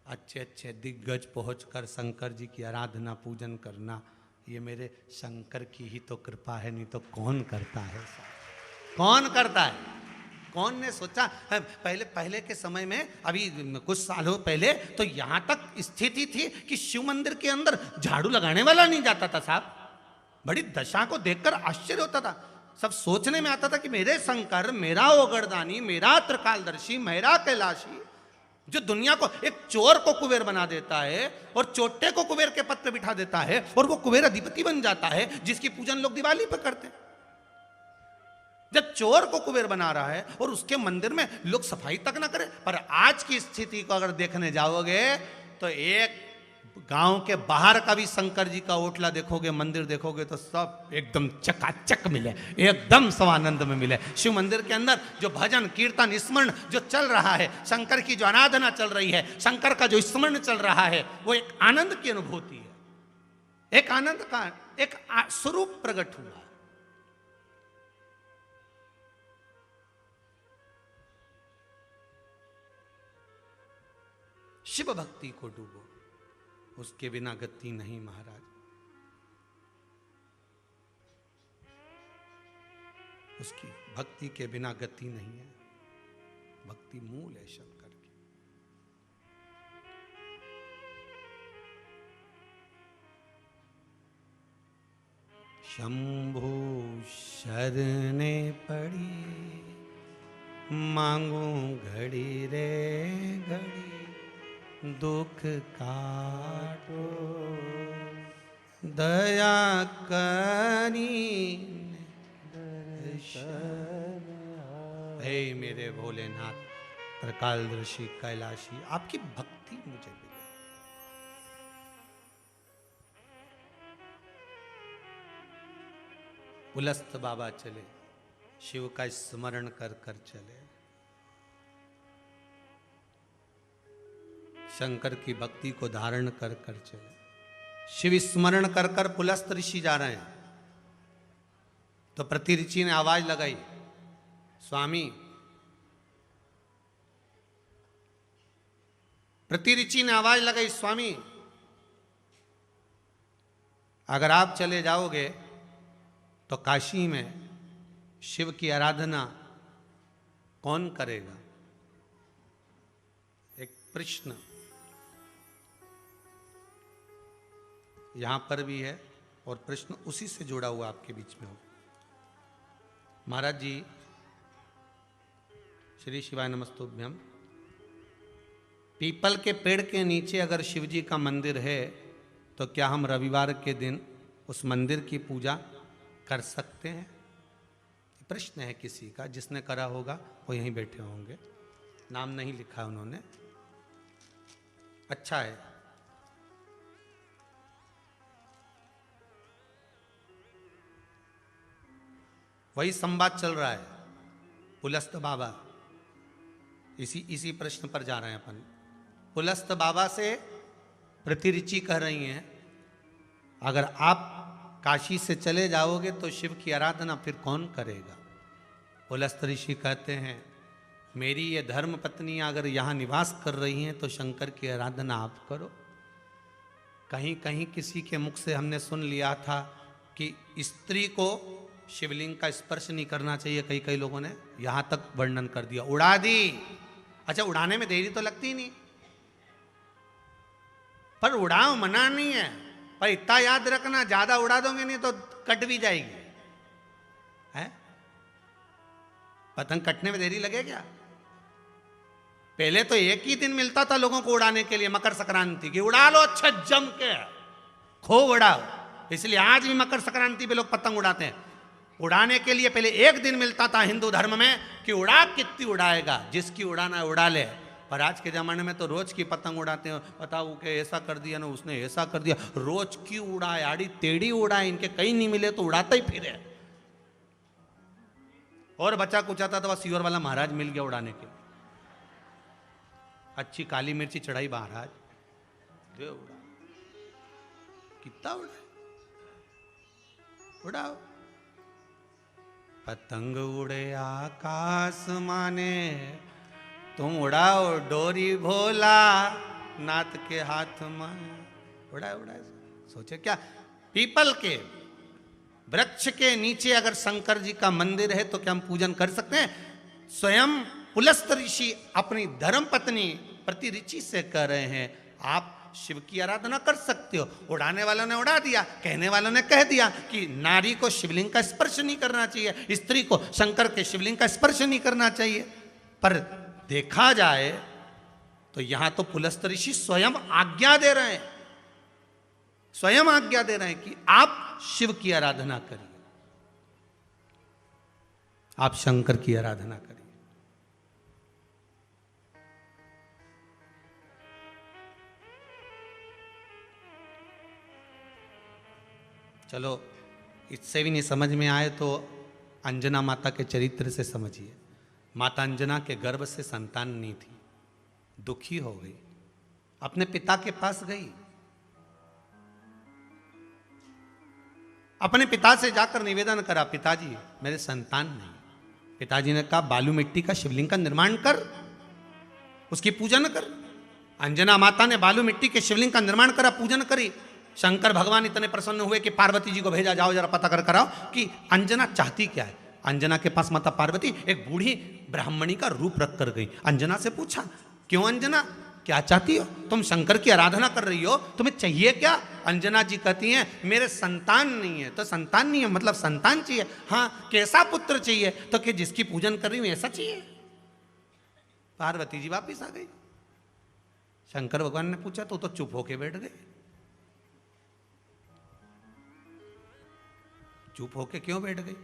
अच्छे अच्छे दिग्गज पहुंचकर शंकर जी की आराधना पूजन करना, ये मेरे शंकर की ही तो कृपा है, नहीं तो कौन करता है साहब? कौन करता है? कौन ने सोचा? पहले के समय में, अभी कुछ सालों पहले तो यहां तक स्थिति थी कि शिव मंदिर के अंदर झाड़ू लगाने वाला नहीं जाता था साहब। बड़ी दशा को देखकर आश्चर्य होता था। सब सोचने में आता था कि मेरे शंकर, मेरा ओगरदानी, मेरा त्रिकालदर्शी, मेरा कैलाशी, जो दुनिया को, एक चोर को कुबेर बना देता है और चोटे को कुबेर के पद पे बिठा देता है और वो कुबेर अधिपति बन जाता है, जिसकी पूजन लोग दिवाली पे करते हैं। जब चोर को कुबेर बना रहा है और उसके मंदिर में लोग सफाई तक ना करें। पर आज की स्थिति को अगर देखने जाओगे तो एक गांव के बाहर का भी शंकर जी का ओटला देखोगे, मंदिर देखोगे तो सब एकदम चकाचक मिले, एकदम स्वानंद में मिले। शिव मंदिर के अंदर जो भजन कीर्तन स्मरण जो चल रहा है, शंकर की जो आराधना चल रही है, शंकर का जो स्मरण चल रहा है, वो एक आनंद की अनुभूति है, एक आनंद का एक स्वरूप प्रकट हुआ। शिव भक्ति को डूबो, उसके बिना गति नहीं महाराज। उसकी भक्ति के बिना गति नहीं है। भक्ति मूल है शंकर की। शंभु शरणे पड़ी, मांगू घड़ी रे घड़ी, दुख काटो दया करी दर्शन। हे मेरे भोलेनाथ, त्रिकालदर्शी कैलाशी, आपकी भक्ति मुझे मिले। उलस्त बाबा चले, शिव का स्मरण कर कर चले। शंकर की भक्ति को धारण कर कर चले। शिव स्मरण कर कर पुलस्त ऋषि जा रहे हैं तो प्रति ऋषि ने आवाज लगाई, स्वामी। प्रति ऋषि ने आवाज लगाई, स्वामी अगर आप चले जाओगे तो काशी में शिव की आराधना कौन करेगा? एक प्रश्न यहां पर भी है और प्रश्न उसी से जुड़ा हुआ आपके बीच में हो। महाराज जी, श्री शिवाय नमस्तुभ्यम। पीपल के पेड़ के नीचे अगर शिव जी का मंदिर है तो क्या हम रविवार के दिन उस मंदिर की पूजा कर सकते हैं? प्रश्न है किसी का, जिसने करा होगा वो यहीं बैठे होंगे, नाम नहीं लिखा उन्होंने। अच्छा है। वही संवाद चल रहा है। पुलस्त बाबा, इसी प्रश्न पर जा रहे हैं अपन। पुलस्त बाबा से प्रति ऋषि कह रही हैं, अगर आप काशी से चले जाओगे तो शिव की आराधना फिर कौन करेगा? पुलस्त ऋषि कहते हैं, मेरी ये धर्म पत्नियां अगर यहाँ निवास कर रही हैं तो शंकर की आराधना आप करो। कहीं कहीं किसी के मुख से हमने सुन लिया था कि स्त्री को शिवलिंग का स्पर्श नहीं करना चाहिए, कई लोगों ने यहां तक वर्णन कर दिया, उड़ा दी। अच्छा, उड़ाने में देरी तो लगती नहीं, पर उड़ाओ, मना नहीं है, पर इतना याद रखना ज्यादा उड़ा दोगे नहीं तो कट भी जाएगी। है पतंग कटने में देरी लगे क्या? पहले तो एक ही दिन मिलता था लोगों को उड़ाने के लिए, मकर संक्रांति की। उड़ा लो अच्छा जम के, खूब उड़ाओ। इसलिए आज भी मकर संक्रांति पे लोग पतंग उड़ाते हैं। उड़ाने के लिए पहले एक दिन मिलता था हिंदू धर्म में कि उड़ा कितनी उड़ाएगा, जिसकी उड़ाना है उड़ा ले। पर आज के ज़माने में तो रोज की पतंग उड़ाते हैं। बताओ कि ऐसा कर दिया ना, उसने ऐसा कर दिया, रोज की उड़ाए, आड़ी टेढ़ी उड़ाए, इनके कहीं नहीं मिले तो उड़ाता ही फिरे। और बचा कुचा था तो बस सीवर वाला महाराज मिल गया उड़ाने के। अच्छी काली मिर्ची चढ़ाई महाराज, दे उड़ा, कितना उड़ा। उड़ाओ। पतंग उड़े आकाश माने, तुम उड़ाओ डोरी भोला नाथ के हाथ में। उड़ाए उड़ाए सोचे क्या, पीपल के वृक्ष के नीचे अगर शंकर जी का मंदिर है तो क्या हम पूजन कर सकते हैं? स्वयं पुलस्त ऋषि अपनी धर्म पत्नी प्रति ऋषि से कह रहे हैं आप शिव की आराधना कर सकते हो। उड़ाने वालों ने उड़ा दिया, कहने वालों ने कह दिया कि नारी को शिवलिंग का स्पर्श नहीं करना चाहिए, स्त्री को शंकर के शिवलिंग का स्पर्श नहीं करना चाहिए। पर देखा जाए तो यहां तो पुलस्त ऋषि स्वयं आज्ञा दे रहे हैं, स्वयं आज्ञा दे रहे हैं कि आप शिव की आराधना करिए, आप शंकर की आराधना करिए। चलो इससे भी नहीं समझ में आए तो अंजना माता के चरित्र से समझिए। माता अंजना के गर्भ से संतान नहीं थी, दुखी हो गई, अपने पिता के पास गई, अपने पिता से जाकर निवेदन करा, पिताजी मेरे संतान नहीं। पिताजी ने कहा बालू मिट्टी का शिवलिंग का निर्माण कर, उसकी पूजन कर। अंजना माता ने बालू मिट्टी के शिवलिंग का निर्माण करा, पूजन करी। शंकर भगवान इतने प्रसन्न हुए कि पार्वती जी को भेजा, जाओ जरा पता कर कराओ कि अंजना चाहती क्या है। अंजना के पास माता पार्वती एक बूढ़ी ब्राह्मणी का रूप रख कर गई। अंजना से पूछा, क्यों अंजना क्या चाहती हो? तुम शंकर की आराधना कर रही हो, तुम्हें चाहिए क्या? अंजना जी कहती हैं मेरे संतान नहीं है। तो संतान नहीं है मतलब संतान चाहिए। हाँ, कैसा पुत्र चाहिए? तो कि जिसकी पूजन कर रही हूं ऐसा चाहिए। पार्वती जी वापिस आ गई। शंकर भगवान ने पूछा तो चुप होके बैठ गए। चुप होके क्यों बैठ गई?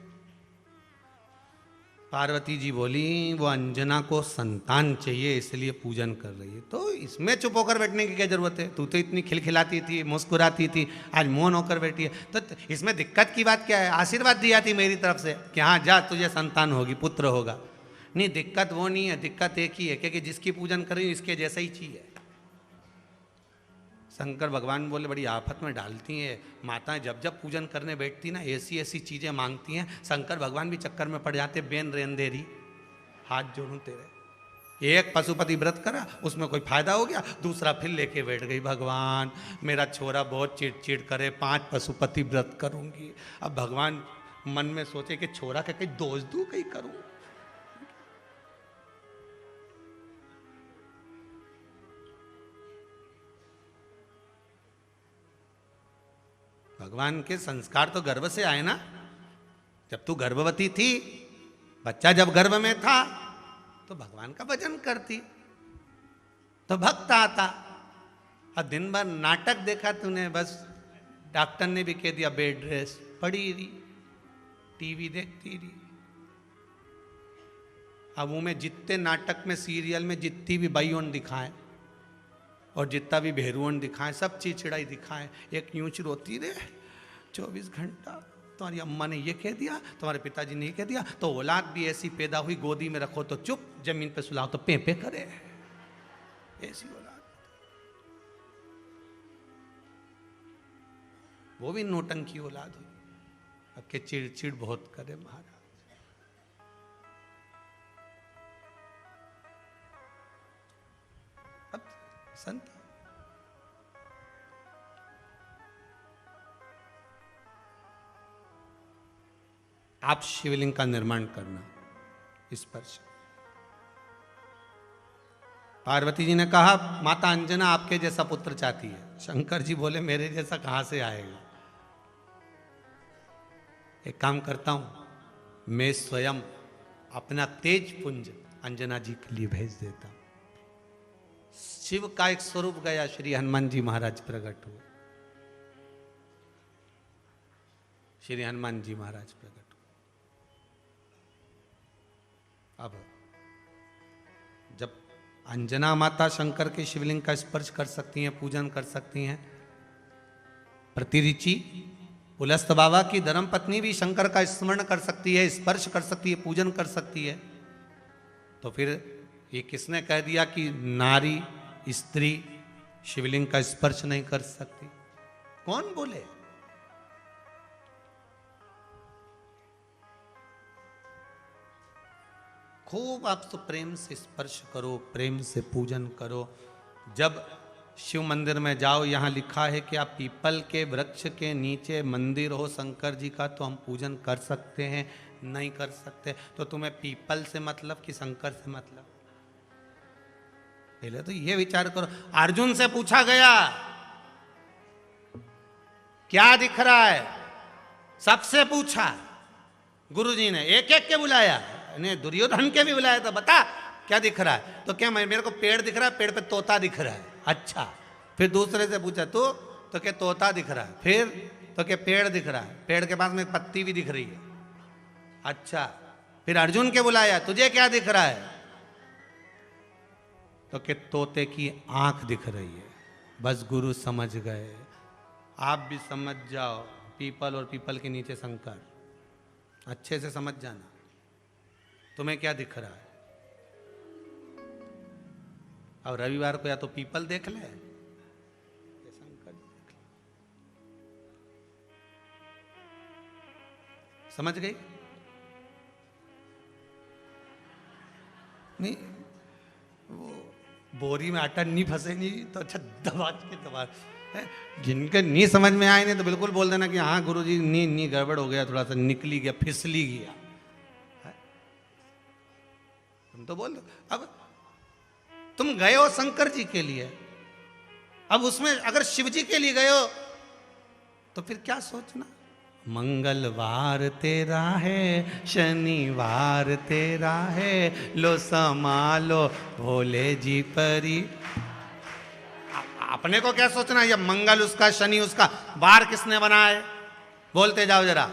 पार्वती जी बोली वो अंजना को संतान चाहिए इसलिए पूजन कर रही है। तो इसमें चुप होकर बैठने की क्या जरूरत है? तू तो इतनी खिलखिलाती थी, मुस्कुराती थी, आज मौन होकर बैठी है। तो इसमें दिक्कत की बात क्या है? आशीर्वाद दिया थी मेरी तरफ से कि हाँ जा तुझे संतान होगी, पुत्र होगा। नहीं, दिक्कत वो नहीं है, दिक्कत एक ही है क्योंकि जिसकी पूजन कर रही हूँ इसके जैसा ही चाहिए। शंकर भगवान बोले बड़ी आफत में डालती हैं माताएं, जब जब पूजन करने बैठती ना ऐसी ऐसी चीज़ें मांगती हैं। शंकर भगवान भी चक्कर में पड़ जाते, बेन रेन देरी हाथ जोड़ूं तेरे। एक पशुपति व्रत करा, उसमें कोई फायदा हो गया, दूसरा फिर लेके बैठ गई, भगवान मेरा छोरा बहुत चिड़चिड़ करे, 5 पशुपति व्रत करूंगी। अब भगवान मन में सोचे कि छोरा का कहीं दोष दूं, कहीं करूं। भगवान के संस्कार तो गर्भ से आए ना। जब तू गर्भवती थी, बच्चा जब गर्भ में था तो भगवान का भजन करती, तो भक्त आता। और दिन भर नाटक देखा तूने, बस डॉक्टर ने भी कह दिया बेड रेस्ट, पड़ी रही, टीवी देखती रही। अब वो में जितने नाटक में सीरियल में जितनी भी बाइयों दिखाएं और जितना भी भेरुवन दिखाएं, सब चिड़चिड़ाई दिखाएं, एक यूंच रोती रहे 24 घंटा। तुम्हारी अम्मा ने ये कह दिया, तुम्हारे पिताजी ने ये कह दिया, तो औलाद भी ऐसी पैदा हुई, गोदी में रखो तो चुप, जमीन पे सुलाओ तो पे पे करे, ऐसी औलाद। वो भी नोटंकी औलाद हुई, अब के चिड़चिड़ बहुत करे महाराज। अब संत आप शिवलिंग का निर्माण करना, स्पर्श। पार्वती जी ने कहा माता अंजना आपके जैसा पुत्र चाहती है। शंकर जी बोले मेरे जैसा कहां से आएगा? एक काम करता हूं, मैं स्वयं अपना तेज पुंज अंजना जी के लिए भेज देता हूं। शिव का एक स्वरूप गया, श्री हनुमान जी महाराज प्रकट हुए। श्री हनुमान जी महाराज प्रकट हुए। अब जब अंजना माता शंकर के शिवलिंग का स्पर्श कर सकती हैं, पूजन कर सकती हैं, प्रतिऋचि पुलस्त बाबा की धर्मपत्नी भी शंकर का स्मरण कर सकती है, स्पर्श कर सकती है, पूजन कर सकती है, तो फिर ये किसने कह दिया कि नारी स्त्री शिवलिंग का स्पर्श नहीं कर सकती? कौन बोले? खूब आप तो प्रेम से स्पर्श करो, प्रेम से पूजन करो। जब शिव मंदिर में जाओ, यहाँ लिखा है कि आप पीपल के वृक्ष के नीचे मंदिर हो शंकर जी का, तो हम पूजन कर सकते हैं, नहीं कर सकते। तो तुम्हें पीपल से मतलब कि शंकर से मतलब? पहले तो ये विचार करो। अर्जुन से पूछा गया क्या दिख रहा है, सबसे पूछा, गुरुजी ने एक एक के बुलाया, दुर्योधन के भी बुलाया था, बता क्या दिख रहा है? तो क्या मेरे को पेड़ दिख रहा है, पेड़ पे तोता दिख रहा है। अच्छा, फिर दूसरे से पूछा तो क्या तोता दिख रहा है? फिर तो क्या पेड़ दिख रहा है, पेड़ के पास में एक पत्ती भी दिख रही है। अच्छा, फिर अर्जुन के बुलाया, तुझे क्या दिख रहा है? तो क्या तोते की आंख दिख रही है। बस गुरु समझ गए, आप भी समझ जाओ, पीपल और पीपल के नीचे शंकर, अच्छे से समझ जाना। तुम्हें क्या दिख रहा है? अब रविवार को या तो पीपल देख ले या शंकर देख ले। समझ गई? नहीं, वो बोरी में आटा नहीं फंसे नहीं तो अच्छा दबा के दबा। जिनके नहीं समझ में आए नहीं तो बिल्कुल बोल देना कि हाँ गुरुजी नी गड़बड़ हो गया, थोड़ा सा निकली गया, फिसली गया। तुम तो बोल दो। अब तुम गए हो शंकर जी के लिए, अब उसमें अगर शिव जी के लिए गए हो तो फिर क्या सोचना? मंगलवार तेरा है, शनिवार तेरा है, लो संभालो भोले जी परी। अपने को क्या सोचना? ये मंगल उसका, शनि उसका, वार किसने बनाए? बोलते जाओ जरा।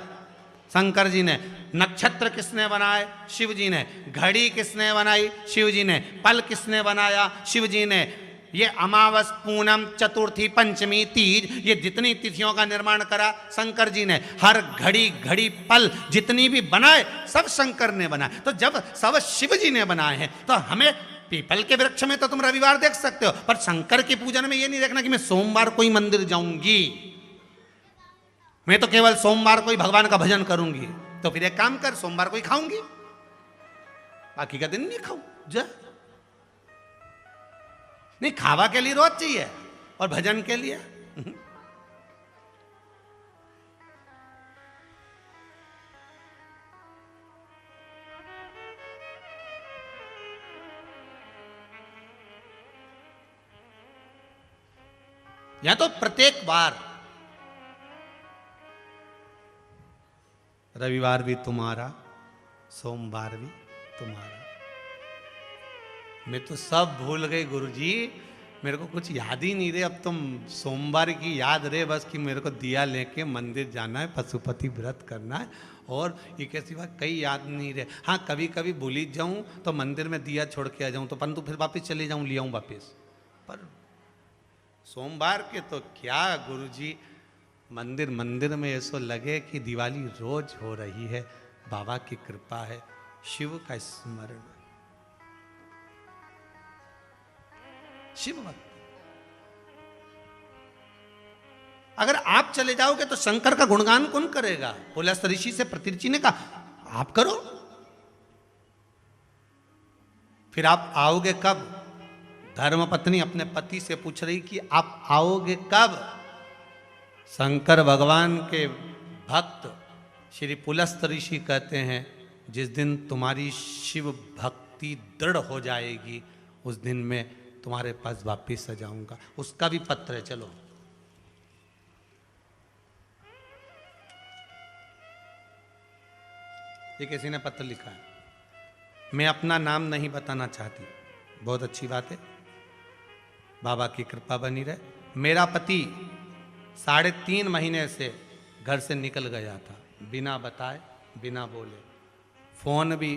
शंकर जी ने। नक्षत्र किसने बनाए? शिव जी ने। घड़ी किसने बनाई? शिव जी ने। पल किसने बनाया? शिव जी ने। ये अमावस, पूनम, चतुर्थी, पंचमी, तीज, ये जितनी तिथियों का निर्माण करा शंकर जी ने। हर घड़ी घड़ी पल जितनी भी बनाए सब शंकर ने बनाए। तो जब सब शिव जी ने बनाए हैं तो हमें पीपल के वृक्ष में तो तुम रविवार देख सकते हो, पर शंकर के पूजन में ये नहीं देखना कि मैं सोमवार को ही मंदिर जाऊंगी, मैं तो केवल सोमवार को ही भगवान का भजन करूंगी। तो फिर एक काम कर, सोमवार को ही खाऊंगी, बाकी का दिन नहीं खाऊं। जा नहीं, खावा के लिए रोज चाहिए और भजन के लिए या तो प्रत्येक बार, रविवार भी तुम्हारा, सोमवार भी तुम्हारा। मैं तो सब भूल गई गुरुजी, मेरे को कुछ याद ही नहीं रहे। अब तुम सोमवार की याद रहे बस कि मेरे को दिया लेके मंदिर जाना है, पशुपति व्रत करना है, और ये कैसी बात कई याद नहीं रहे। हाँ, कभी कभी भूल ही जाऊं तो मंदिर में दिया छोड़ के आ जाऊं, तो परंतु फिर वापस चले जाऊं, ले आऊं वापस। पर सोमवार के तो क्या गुरुजी, मंदिर मंदिर में ऐसा लगे कि दिवाली रोज हो रही है। बाबा की कृपा है, शिव का स्मरण, शिव भक्त। अगर आप चले जाओगे तो शंकर का गुणगान कौन करेगा? पुलस्त ऋषि से प्रतिऋषि ने कहा आप करो। फिर आप आओगे कब? धर्मपत्नी अपने पति से पूछ रही कि आप आओगे कब? शंकर भगवान के भक्त श्री पुलस्त ऋषि कहते हैं जिस दिन तुम्हारी शिव भक्ति दृढ़ हो जाएगी उस दिन मैं तुम्हारे पास वापिस आ जाऊंगा। उसका भी पत्र है, चलो। ये किसी ने पत्र लिखा है, मैं अपना नाम नहीं बताना चाहती। बहुत अच्छी बात है, बाबा की कृपा बनी रहे। मेरा पति 3.5 महीने से घर से निकल गया था, बिना बताए, बिना बोले। फोन भी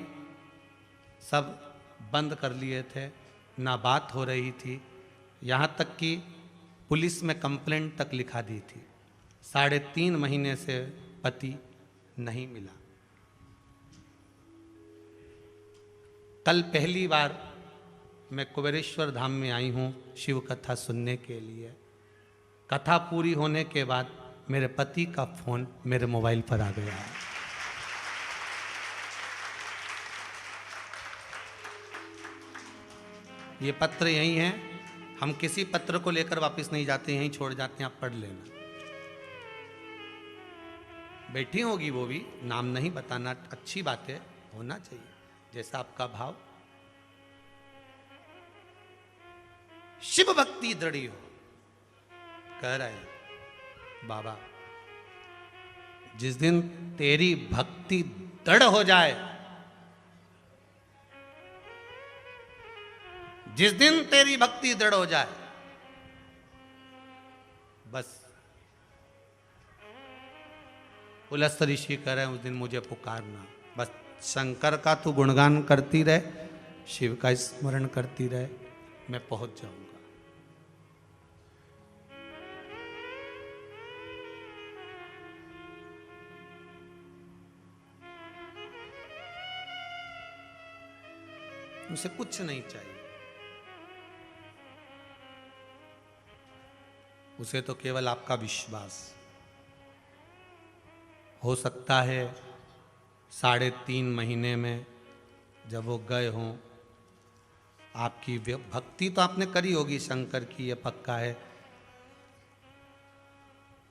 सब बंद कर लिए थे, ना बात हो रही थी, यहाँ तक कि पुलिस में कंप्लेंट तक लिखा दी थी। 3.5 महीने से पति नहीं मिला। कल पहली बार मैं कुबेरेश्वर धाम में आई हूँ शिव कथा सुनने के लिए। कथा पूरी होने के बाद मेरे पति का फोन मेरे मोबाइल पर आ गया। ये पत्र यही है, हम किसी पत्र को लेकर वापस नहीं जाते, यहीं छोड़ जाते हैं, आप पढ़ लेना। बैठी होगी वो भी, नाम नहीं बताना, अच्छी बात है, होना चाहिए जैसा आपका भाव। शिव भक्ति दृढ़ हो, कह रहे हैं बाबा, जिस दिन तेरी भक्ति दृढ़ हो जाए, जिस दिन तेरी भक्ति दृढ़ हो जाए, बस पुलस्त ऋषि कह रहे हैं उस दिन मुझे पुकारना, बस शंकर का तू गुणगान करती रहे, शिव का स्मरण करती रहे, मैं पहुंच जाऊंगा। उसे कुछ नहीं चाहिए, उसे तो केवल आपका विश्वास। हो सकता है 3.5 महीने में जब वो गए हों, आपकी भक्ति तो आपने करी होगी शंकर की, ये पक्का है,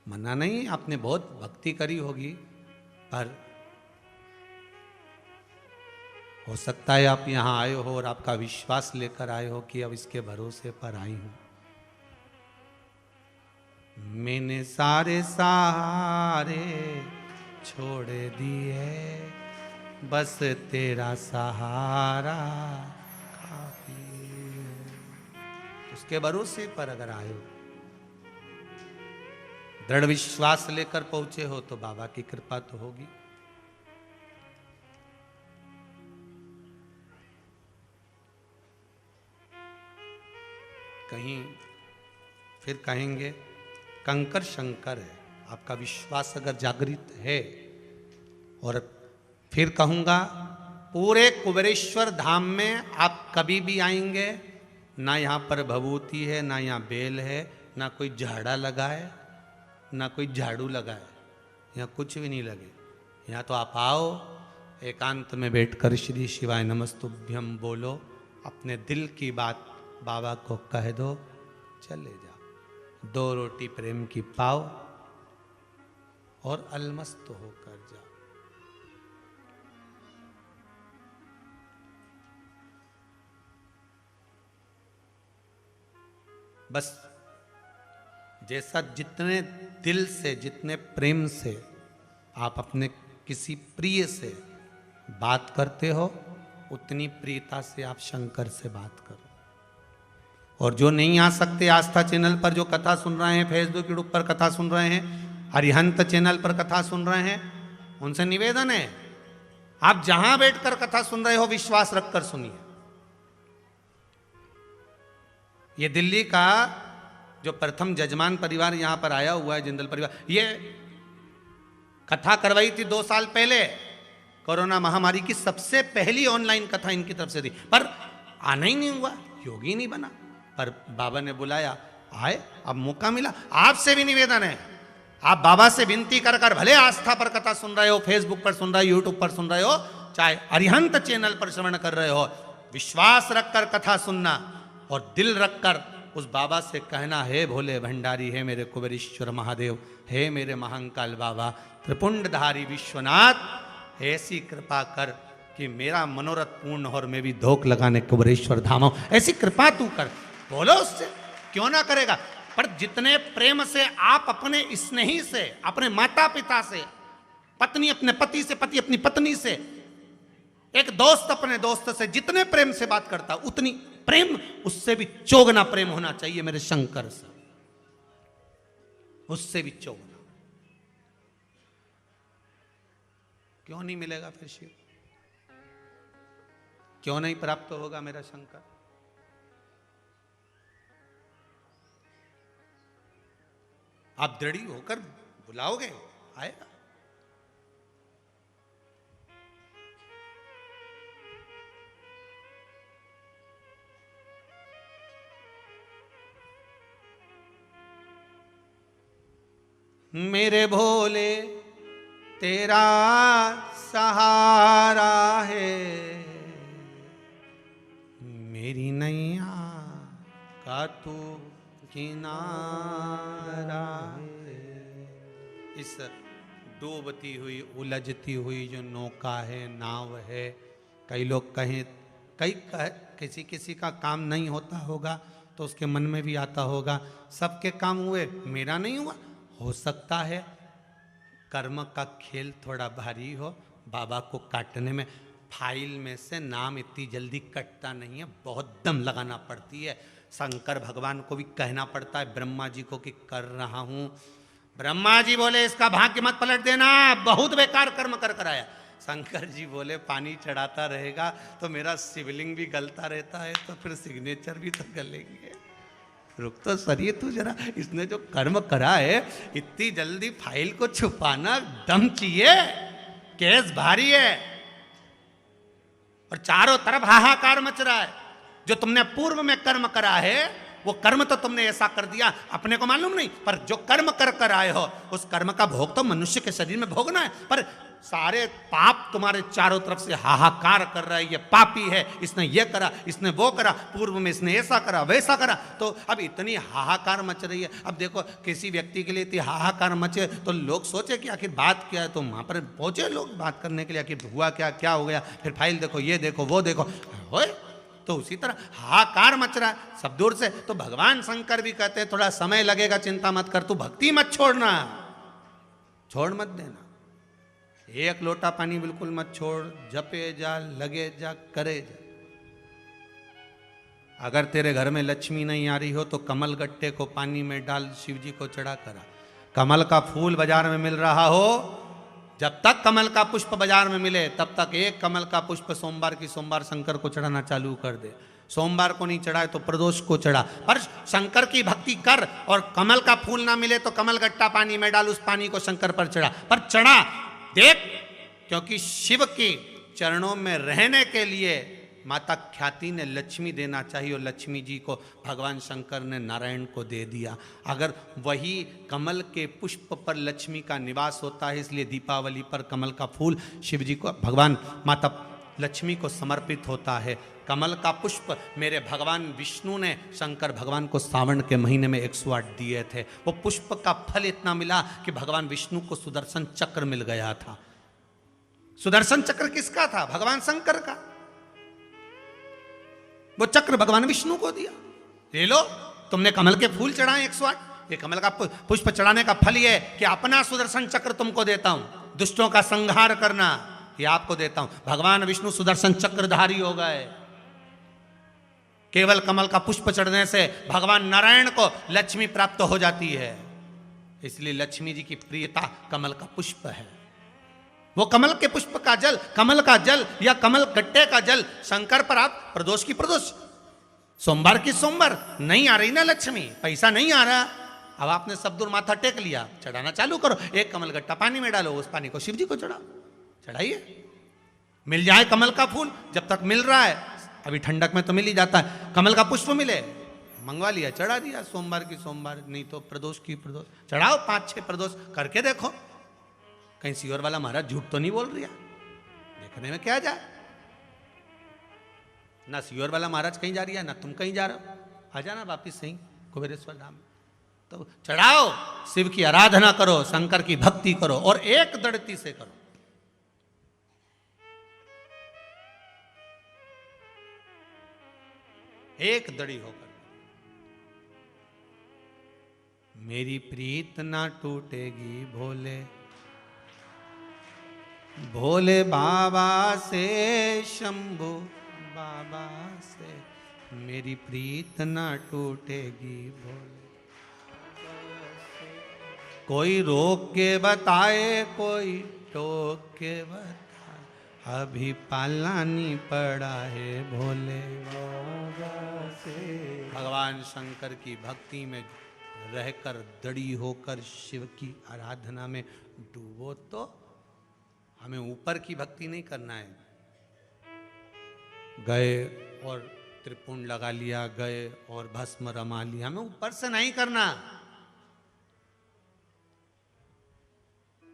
मना नहीं, आपने बहुत भक्ति करी होगी, पर हो सकता है आप यहाँ आए हो और आपका विश्वास लेकर आए हो कि अब इसके भरोसे पर आई हूं। मैंने सारे सहारे छोड़ दिए, बस तेरा सहारा काफी है। उसके भरोसे पर अगर आए हो, दृढ़ विश्वास लेकर पहुंचे हो, तो बाबा की कृपा तो होगी। कहीं फिर कहेंगे कंकर शंकर है, आपका विश्वास अगर जागृत है, और फिर कहूंगा पूरे कुबेरेश्वर धाम में आप कभी भी आएंगे, ना यहाँ पर भभूति है, ना यहाँ बेल है, ना कोई झाड़ा लगा है, ना कोई झाड़ू लगा है, यहाँ कुछ भी नहीं लगे। यहाँ तो आप आओ, एकांत में बैठकर श्री शिवाय नमस्तुभ्यम बोलो, अपने दिल की बात बाबा को कह दो, चले जाओ, 2 रोटी प्रेम की पाओ और अलमस्त होकर जाओ। बस जैसा जितने दिल से, जितने प्रेम से आप अपने किसी प्रिय से बात करते हो, उतनी प्रियता से आप शंकर से बात करो। और जो नहीं आ सकते आस्था चैनल पर जो कथा सुन रहे हैं, फेसबुक यूट्यूब पर कथा सुन रहे हैं, अरिहंत चैनल पर कथा सुन रहे हैं, उनसे निवेदन है आप जहां बैठकर कथा सुन रहे हो विश्वास रखकर सुनिए। ये दिल्ली का जो प्रथम जजमान परिवार यहां पर आया हुआ है, जिंदल परिवार, ये कथा करवाई थी 2 साल पहले, कोरोना महामारी की सबसे पहली ऑनलाइन कथा इनकी तरफ से थी, पर आना ही नहीं हुआ, योगी नहीं बना, पर बाबा ने बुलाया, आए, अब मौका मिला। आपसे भी निवेदन है, आप बाबा से विनती कर कर भले आस्था पर कथा सुन रहे हो, फेसबुक पर सुन रहे हो, यूट्यूब पर सुन रहे हो, चाहे अरिहंत चैनल पर श्रवण कर रहे हो, विश्वास रखकर कथा सुनना और दिल रखकर उस बाबा से कहना, हे भोले भंडारी, हे मेरे कुबेरेश्वर महादेव, हे मेरे महांकाल बाबा, त्रिपुंडधारी विश्वनाथ, ऐसी कृपा कर कि मेरा मनोरथ पूर्ण हो और मैं भी धोख लगाने कुबेरेश्वर धाम हूं, ऐसी कृपा तू कर। बोलो उससे, क्यों ना करेगा। पर जितने प्रेम से आप अपने स्नेही से, अपने माता पिता से, पत्नी अपने पति से, पति अपनी पत्नी से, एक दोस्त अपने दोस्त से जितने प्रेम से बात करता, उतनी प्रेम उससे भी चौगुना प्रेम होना चाहिए मेरे शंकर से, उससे भी चौगुना। क्यों नहीं मिलेगा फिर शिव, क्यों नहीं प्राप्त होगा मेरा शंकर। आप दृढ़ होकर बुलाओगे, आएगा। मेरे भोले तेरा सहारा है, मेरी नैया का तू किनारा है। इस डूबती हुई उलझती हुई जो नौका है, नाव है, कई लोग कहें किसी किसी का काम नहीं होता होगा तो उसके मन में भी आता होगा सबके काम हुए मेरा नहीं हुआ। हो सकता है कर्म का खेल थोड़ा भारी हो, बाबा को काटने में फाइल में से नाम इतनी जल्दी कटता नहीं है, बहुत दम लगाना पड़ती है। शंकर भगवान को भी कहना पड़ता है ब्रह्मा जी को कि कर रहा हूं। ब्रह्मा जी बोले इसका भाग्य मत पलट देना, बहुत बेकार कर्म कर कर आया। शंकर जी बोले पानी चढ़ाता रहेगा तो मेरा शिवलिंग भी गलता रहता है तो फिर सिग्नेचर भी तो गलेंगे। रुक तो सरिए तू जरा, इसने जो कर्म करा है इतनी जल्दी फाइल को छुपाना दम चाहिए, केस भारी है और चारों तरफ हाहाकार मच रहा है। जो तुमने पूर्व में कर्म करा है वो कर्म तो तुमने ऐसा कर दिया अपने को मालूम नहीं, पर जो कर्म कर कर आए हो उस कर्म का भोग तो मनुष्य के शरीर में भोगना है। पर सारे पाप तुम्हारे चारों तरफ से हाहाकार कर रहा है, ये पापी है, इसने ये करा, इसने वो करा, पूर्व में इसने ऐसा करा वैसा करा, तो अब इतनी हाहाकार मच रही है। अब देखो किसी व्यक्ति के लिए इतनी हाहाकार मचे तो लोग सोचे कि आखिर बात क्या है, तो वहां पर पहुंचे लोग बात करने के लिए, आखिर हुआ क्या, क्या हो गया, फिर फाइल देखो, ये देखो, वो देखो, होए तो उसी तरह हाहाकार मच रहा है सब दूर से। तो भगवान शंकर भी कहते हैं थोड़ा समय लगेगा, चिंता मत कर, तू भक्ति मत छोड़ना, छोड़ मत देना, एक लोटा पानी बिल्कुल मत छोड़, जपे जा, लगे जा, करे जा। अगर तेरे घर में लक्ष्मी नहीं आ रही हो तो कमल गट्टे को पानी में डाल, शिव जी को चढ़ा करा। कमल का फूल बाजार में मिल रहा हो, जब तक कमल का पुष्प बाजार में मिले तब तक एक कमल का पुष्प सोमवार की सोमवार शंकर को चढ़ाना चालू कर दे। सोमवार को नहीं चढ़ाए तो प्रदोष को चढ़ा, पर शंकर की भक्ति कर। और कमल का फूल ना मिले तो कमल गट्टा पानी में डाल, उस पानी को शंकर पर चढ़ा, पर चढ़ा देख, क्योंकि शिव के चरणों में रहने के लिए माता ख्याति ने लक्ष्मी देना चाहिए और लक्ष्मी जी को भगवान शंकर ने नारायण को दे दिया। अगर वही कमल के पुष्प पर लक्ष्मी का निवास होता है, इसलिए दीपावली पर कमल का फूल शिव जी को, भगवान माता लक्ष्मी को समर्पित होता है। कमल का पुष्प मेरे भगवान विष्णु ने शंकर भगवान को सावन के महीने में 108 दिए थे। वो पुष्प का फल इतना मिला कि भगवान विष्णु को सुदर्शन चक्र मिल गया था। सुदर्शन चक्र किसका था? भगवान शंकर का। वो चक्र भगवान विष्णु को दिया। ले लो, तुमने कमल के फूल चढ़ाए 108, ये कमल का पुष्प चढ़ाने का फल ये कि अपना सुदर्शन चक्र तुमको देता हूं, दुष्टों का संहार करना ये आपको देता हूं। भगवान विष्णु सुदर्शन चक्रधारी हो गए। केवल कमल का पुष्प चढ़ने से भगवान नारायण को लक्ष्मी प्राप्त हो जाती है, इसलिए लक्ष्मी जी की प्रियता कमल का पुष्प है। वो कमल के पुष्प का जल, कमल का जल या कमल गट्टे का जल शंकर पर आप प्रदोष की प्रदोष, सोमवार की सोमवार, नहीं आ रही ना लक्ष्मी, पैसा नहीं आ रहा, अब आपने सब दूर माथा टेक लिया, चढ़ाना चालू करो। एक कमल गट्टा पानी में डालो, उस पानी को शिव जी को चढ़ाओ, चढ़ाइए, मिल जाए कमल का फूल। जब तक मिल रहा है, अभी ठंडक में तो मिल ही जाता है, कमल का पुष्प मिले, मंगवा लिया, चढ़ा दिया, सोमवार की सोमवार, नहीं तो प्रदोष की प्रदोष चढ़ाओ, 5-6 प्रदोष करके देखो, कहीं सीवर वाला महाराज झूठ तो नहीं बोल रहा, देखने में क्या जाए। ना सीवर वाला महाराज कहीं जा रही है, ना तुम कहीं जा रहे हो, आ जाना वापिस सही कुबेरेश्वर धाम। तो चढ़ाओ, शिव की आराधना करो, शंकर की भक्ति करो और एक दृढ़ता से करो। एक दड़ी होकर, मेरी प्रीत ना टूटेगी भोले भोले बाबा से, शंभू बाबा से, मेरी प्रीत ना टूटेगी भोले। कोई रोक के बताए, कोई टोक के बताए, अभी पालानी पड़ा है भोले बाबा से। भगवान शंकर की भक्ति में रहकर दृढ़ होकर शिव की आराधना में डूबो, तो हमें ऊपर की भक्ति नहीं करना है। गए और त्रिपुंड लगा लिया, गए और भस्म रमा लिया, हमें ऊपर से नहीं करना।